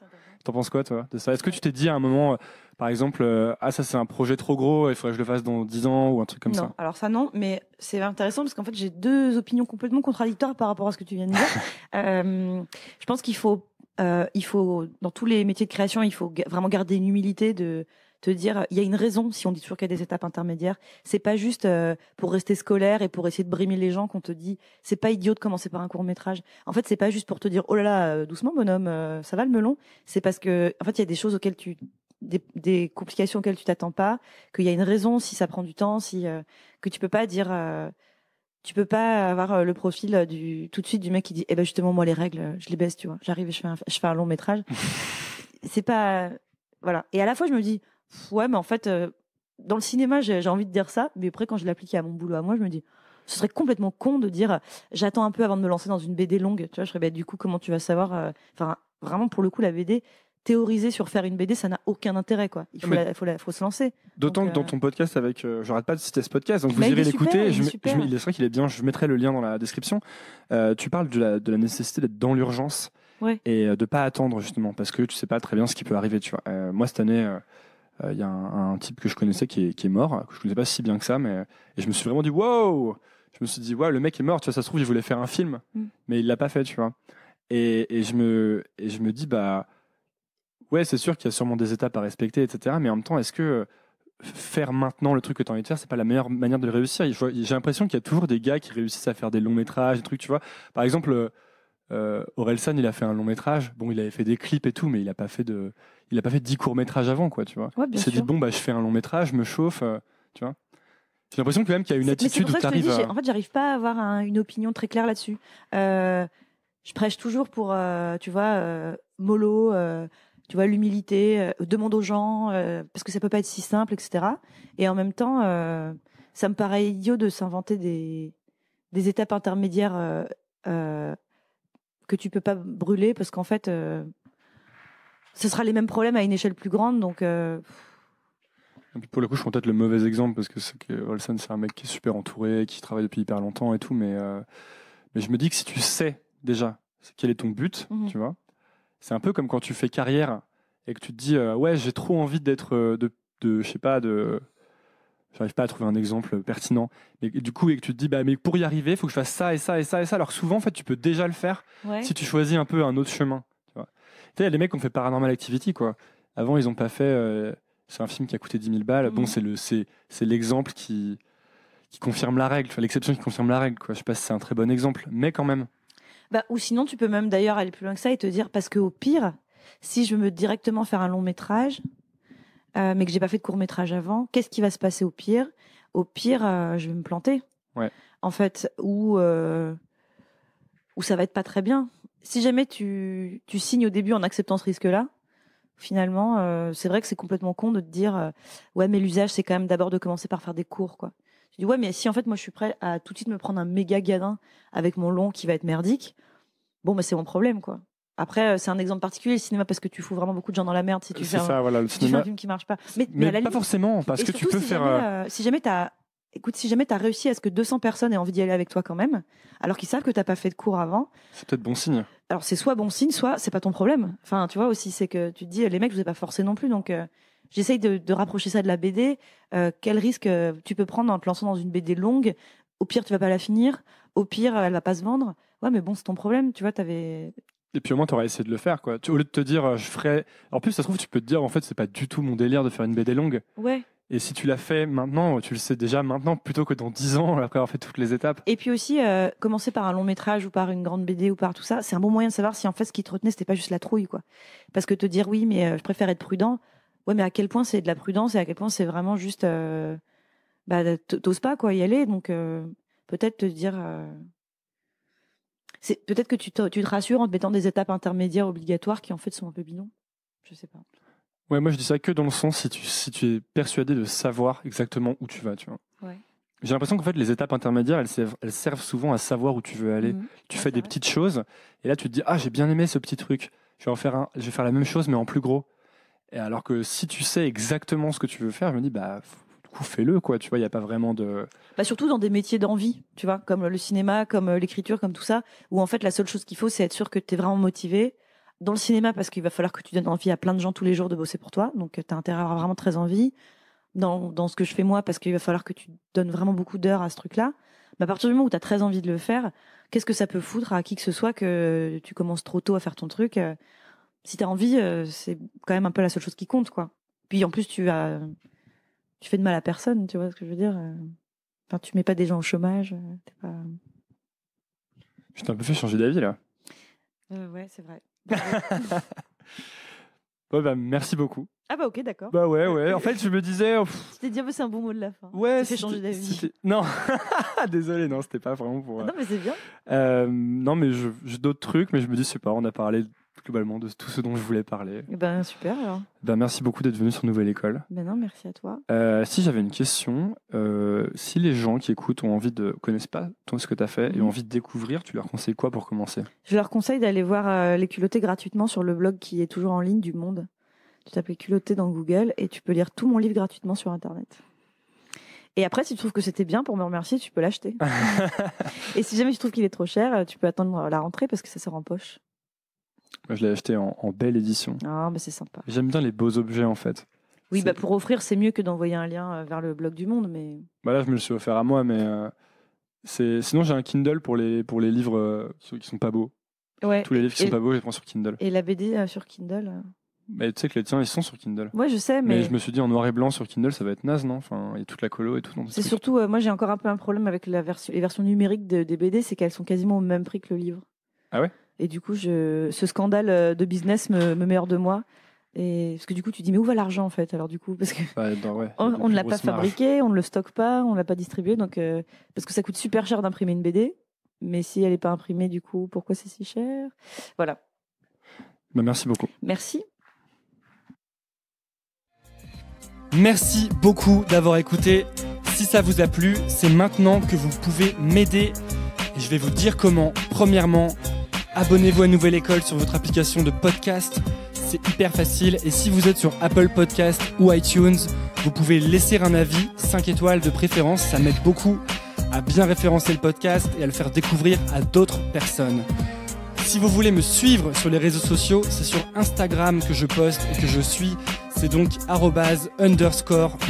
T'en penses quoi, toi, de ça? Est-ce que tu t'es dit à un moment, par exemple, ça c'est un projet trop gros, il faudrait que je le fasse dans 10 ans ou un truc comme ça?
Non, alors ça non, mais c'est intéressant parce qu'en fait j'ai deux opinions complètement contradictoires par rapport à ce que tu viens de dire. Je pense qu'il faut, dans tous les métiers de création, il faut vraiment garder une humilité de te dire, il y a une raison si on dit toujours qu'il y a des étapes intermédiaires. C'est pas juste pour rester scolaire et pour essayer de brimer les gens qu'on te dit, c'est pas idiot de commencer par un court-métrage. En fait, c'est pas juste pour te dire, oh là là, doucement bonhomme, ça va le melon. C'est parce que, en fait, il y a des choses auxquelles des complications auxquelles tu t'attends pas, qu'il y a une raison si ça prend du temps, que tu peux pas dire, tu peux pas avoir le profil tout de suite du mec qui dit, justement moi les règles, je les baisse, tu vois. J'arrive et je fais un long métrage. C'est pas, voilà. Et à la fois je me dis, ouais, mais en fait, dans le cinéma, j'ai envie de dire ça, mais après, quand je l'applique à mon boulot à moi, je me dis, ce serait complètement con de dire, j'attends un peu avant de me lancer dans une BD longue. Tu vois, je serais, du coup, comment tu vas savoir vraiment, pour le coup, la BD, théoriser sur faire une BD, ça n'a aucun intérêt, quoi. Il faut se lancer.
D'autant que dans ton podcast avec, j'arrête pas de citer ce podcast, donc vous irez l'écouter. Il est vrai qu'il est bien. Je mettrai le lien dans la description. Tu parles de la nécessité d'être dans l'urgence et de pas attendre justement, parce que tu sais pas très bien ce qui peut arriver. Tu vois, moi cette année. Il y a un type que je connaissais qui est mort, que je connaissais pas si bien que ça, et je me suis vraiment dit wow. Je me suis dit ouais, le mec est mort, tu vois, ça se trouve il voulait faire un film, mais il l'a pas fait, tu vois. Et je me dis bah ouais, c'est sûr qu'il y a sûrement des étapes à respecter, etc. Mais en même temps, est-ce que faire maintenant le truc que tu as envie de faire, c'est pas la meilleure manière de le réussir? J'ai l'impression qu'il y a toujours des gars qui réussissent à faire des longs métrages, des trucs, tu vois. Par exemple, Orelsan, il a fait un long métrage. Bon, il avait fait des clips et tout, mais il a pas fait 10 courts métrages avant, quoi, tu vois.
Ouais,
il s'est dit bon, bah, je fais un long métrage, je me chauffe, tu vois. J'ai l'impression quand même qu'il y a une attitude où tu arrives à...
En fait, j'arrive pas à avoir une opinion très claire là-dessus. Je prêche toujours pour, tu vois, mollo, tu vois, l'humilité, demande aux gens, parce que ça peut pas être si simple, etc. Et en même temps, ça me paraît idiot de s'inventer des étapes intermédiaires que tu peux pas brûler, parce qu'en fait, ce sera les mêmes problèmes à une échelle plus grande, donc...
Et puis pour le coup, je prends peut-être le mauvais exemple parce que Olsen, c'est un mec qui est super entouré, qui travaille depuis hyper longtemps et tout, mais je me dis que si tu sais déjà quel est ton but, tu vois, c'est un peu comme quand tu fais carrière et que tu te dis ouais, j'ai trop envie d'être je sais pas, j'arrive pas à trouver un exemple pertinent, mais du coup, et que tu te dis bah mais pour y arriver, il faut que je fasse ça et ça et ça et ça. Alors souvent, en fait, tu peux déjà le faire si tu choisis un peu un autre chemin. Tu vois, il y a des mecs qui ont fait Paranormal Activity, quoi. Avant, ils ont pas fait. C'est un film qui a coûté 10 000 balles. Bon, c'est l'exemple qui confirme la règle, l'exception qui confirme la règle, quoi. Je sais pas si c'est un très bon exemple, mais quand même.
Bah, ou sinon, tu peux même d'ailleurs aller plus loin que ça et te dire, parce qu'au pire, si je veux directement faire un long métrage, mais que j'ai pas fait de court métrage avant, qu'est-ce qui va se passer au pire ? Au pire, je vais me planter.
Ouais.
En fait, ou ça va être pas très bien. Si jamais tu signes au début en acceptant ce risque-là, finalement, c'est vrai que c'est complètement con de te dire ouais, mais l'usage, c'est quand même d'abord de commencer par faire des cours, quoi. Tu dis ouais, mais si en fait moi je suis prêt à tout de suite me prendre un méga gadin avec mon long qui va être merdique, bon bah c'est mon problème, quoi. Après, c'est un exemple particulier, le cinéma, parce que tu fous vraiment beaucoup de gens dans la merde si tu fais
le
si tu fais un film qui marche pas.
Mais
à la
pas
limite,
forcément, parce que tu peux faire.
si jamais t'as réussi à ce que 200 personnes aient envie d'y aller avec toi quand même, alors qu'ils savent que t'as pas fait de cours avant,
c'est peut-être bon signe.
alors c'est soit bon signe, soit c'est pas ton problème. Enfin, tu vois aussi, c'est que tu te dis les mecs, je vous ai pas forcé non plus, donc j'essaye de rapprocher ça de la BD. Quel risque tu peux prendre en te lançant dans une BD longue ? Au pire, tu vas pas la finir. Au pire, elle va pas se vendre. Ouais, mais bon, c'est ton problème. Tu vois,
Et puis au moins, tu aurais essayé de le faire, quoi. Au lieu de te dire, je ferais. En plus, ça se trouve, tu peux te dire, en fait, c'est pas du tout mon délire de faire une BD longue.
Ouais.
Et si tu l'as fait maintenant, tu le sais déjà maintenant, plutôt que dans 10 ans, après avoir fait toutes les étapes.
Et puis aussi, commencer par un long métrage ou par une grande BD ou par tout ça, c'est un bon moyen de savoir si en fait ce qui te retenait, c'était pas juste la trouille, quoi. Parce que te dire oui, mais je préfère être prudent. Ouais, mais à quel point c'est de la prudence et à quel point c'est vraiment juste, t'oses pas, quoi, y aller. Donc peut-être te dire, c'est peut-être que tu te rassures en te mettant des étapes intermédiaires obligatoires qui en fait sont un peu bidons. Je sais pas.
Ouais, moi je dis ça que dans le sens si tu es persuadé de savoir exactement où tu vas, tu vois.
Ouais.
J'ai l'impression qu'en fait les étapes intermédiaires, elles servent souvent à savoir où tu veux aller. Tu fais des petites choses et là tu te dis ah, j'ai bien aimé ce petit truc. Je vais faire la même chose mais en plus gros. Et alors que si tu sais exactement ce que tu veux faire, je me dis bah du coup fais-le, quoi, tu vois, il y a pas vraiment de
surtout dans des métiers d'envie, tu vois, comme le cinéma, comme l'écriture, comme tout ça, où en fait la seule chose qu'il faut c'est être sûr que tu es vraiment motivé. Dans le cinéma, parce qu'il va falloir que tu donnes envie à plein de gens tous les jours de bosser pour toi. Donc, tu as intérêt à avoir vraiment très envie. Dans ce que je fais moi, parce qu'il va falloir que tu donnes vraiment beaucoup d'heures à ce truc-là. Mais à partir du moment où tu as très envie de le faire, qu'est-ce que ça peut foutre à qui que ce soit que tu commences trop tôt à faire ton truc ? Si tu as envie, c'est quand même un peu la seule chose qui compte, quoi. Puis en plus, tu fais de mal à personne, tu vois ce que je veux dire ? Enfin, tu mets pas des gens au chômage. T'es pas...
Je t'ai un peu fait changer d'avis, là.
Ouais, c'est vrai.
Ouais, bah, merci beaucoup.
Ah bah ok, d'accord.
Bah ouais. En fait, je me disais...
C'était dit, c'est un bon mot de la fin.
Ouais,
ça fait changer d'avis.
Non, désolé, non, c'était pas vraiment pour...
Non, mais c'est bien.
Non, mais j'ai d'autres trucs, mais je me dis, c'est pas, on a parlé globalement de tout ce dont je voulais parler.
Ben super alors.
Ben, merci beaucoup d'être venu sur Nouvelle École.
Ben non, merci à toi.
Si j'avais une question, si les gens qui écoutent connaissent pas ce que tu as fait et ont envie de découvrir, tu leur conseilles quoi pour commencer ?
Je leur conseille d'aller voir Les Culottés gratuitement sur le blog qui est toujours en ligne du Monde. Tu tapes Les Culottés dans Google et tu peux lire tout mon livre gratuitement sur Internet. Et après, si tu trouves que c'était bien, pour me remercier, tu peux l'acheter. Et si jamais tu trouves qu'il est trop cher, tu peux attendre la rentrée parce que ça sort en poche.
Moi, je l'ai acheté en belle édition.
Ah, mais c'est sympa.
J'aime bien les beaux objets, en fait.
Oui, bah pour offrir, c'est mieux que d'envoyer un lien vers le blog du Monde, mais...
Bah là, je me le suis offert à moi, mais sinon, j'ai un Kindle pour les livres qui sont pas beaux.
Ouais.
Tous les livres qui sont pas beaux, je les prends sur Kindle.
Et la BD sur Kindle
Mais tu sais que les tiens, ils sont sur Kindle.
Ouais, je sais, mais...
je me suis dit, en noir et blanc sur Kindle, ça va être naze, non ? Enfin, il y a toute la colo et tout.
C'est surtout, moi, j'ai encore un peu un problème avec les versions numériques des BD, c'est qu'elles sont quasiment au même prix que le livre.
Ah ouais ?
Et du coup, ce scandale de business me met hors de moi. Et parce que du coup, tu dis, mais où va l'argent en fait ? Alors du coup, parce que on ne l'a pas fabriqué, on ne le stocke pas, on ne l'a pas distribué, donc parce que ça coûte super cher d'imprimer une BD. Mais si elle n'est pas imprimée, du coup, pourquoi c'est si cher ? Voilà.
Bah, merci beaucoup.
Merci.
Merci beaucoup d'avoir écouté. Si ça vous a plu, c'est maintenant que vous pouvez m'aider. Et je vais vous dire comment. Premièrement, abonnez-vous à Nouvelle École sur votre application de podcast. C'est hyper facile. Et si vous êtes sur Apple Podcast ou iTunes, vous pouvez laisser un avis, 5 étoiles de préférence. Ça m'aide beaucoup à bien référencer le podcast et à le faire découvrir à d'autres personnes. Si vous voulez me suivre sur les réseaux sociaux, c'est sur Instagram que je poste et que je suis. C'est donc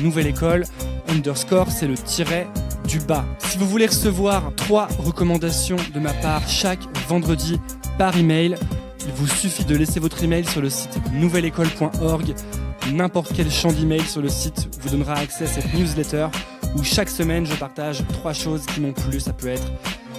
@_Nouvelle École. Underscore, c'est le tiret du bas. Si vous voulez recevoir 3 recommandations de ma part chaque vendredi par email, il vous suffit de laisser votre email sur le site nouvelleécole.org. N'importe quel champ d'email sur le site vous donnera accès à cette newsletter où chaque semaine je partage 3 choses qui m'ont plu. Ça peut être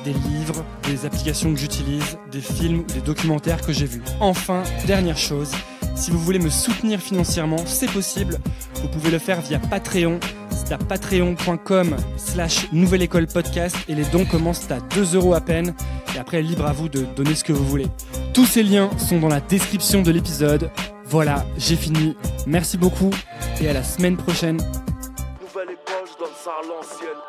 des livres, des applications que j'utilise, des films ou des documentaires que j'ai vus. Enfin, dernière chose, si vous voulez me soutenir financièrement, c'est possible. Vous pouvez le faire via Patreon. C'est à patreon.com/nouvelleécolepodcast et les dons commencent à 2 € à peine. Et après, libre à vous de donner ce que vous voulez. Tous ces liens sont dans la description de l'épisode. Voilà, j'ai fini. Merci beaucoup et à la semaine prochaine.
Nouvelle école, je donne ça à l'ancienne.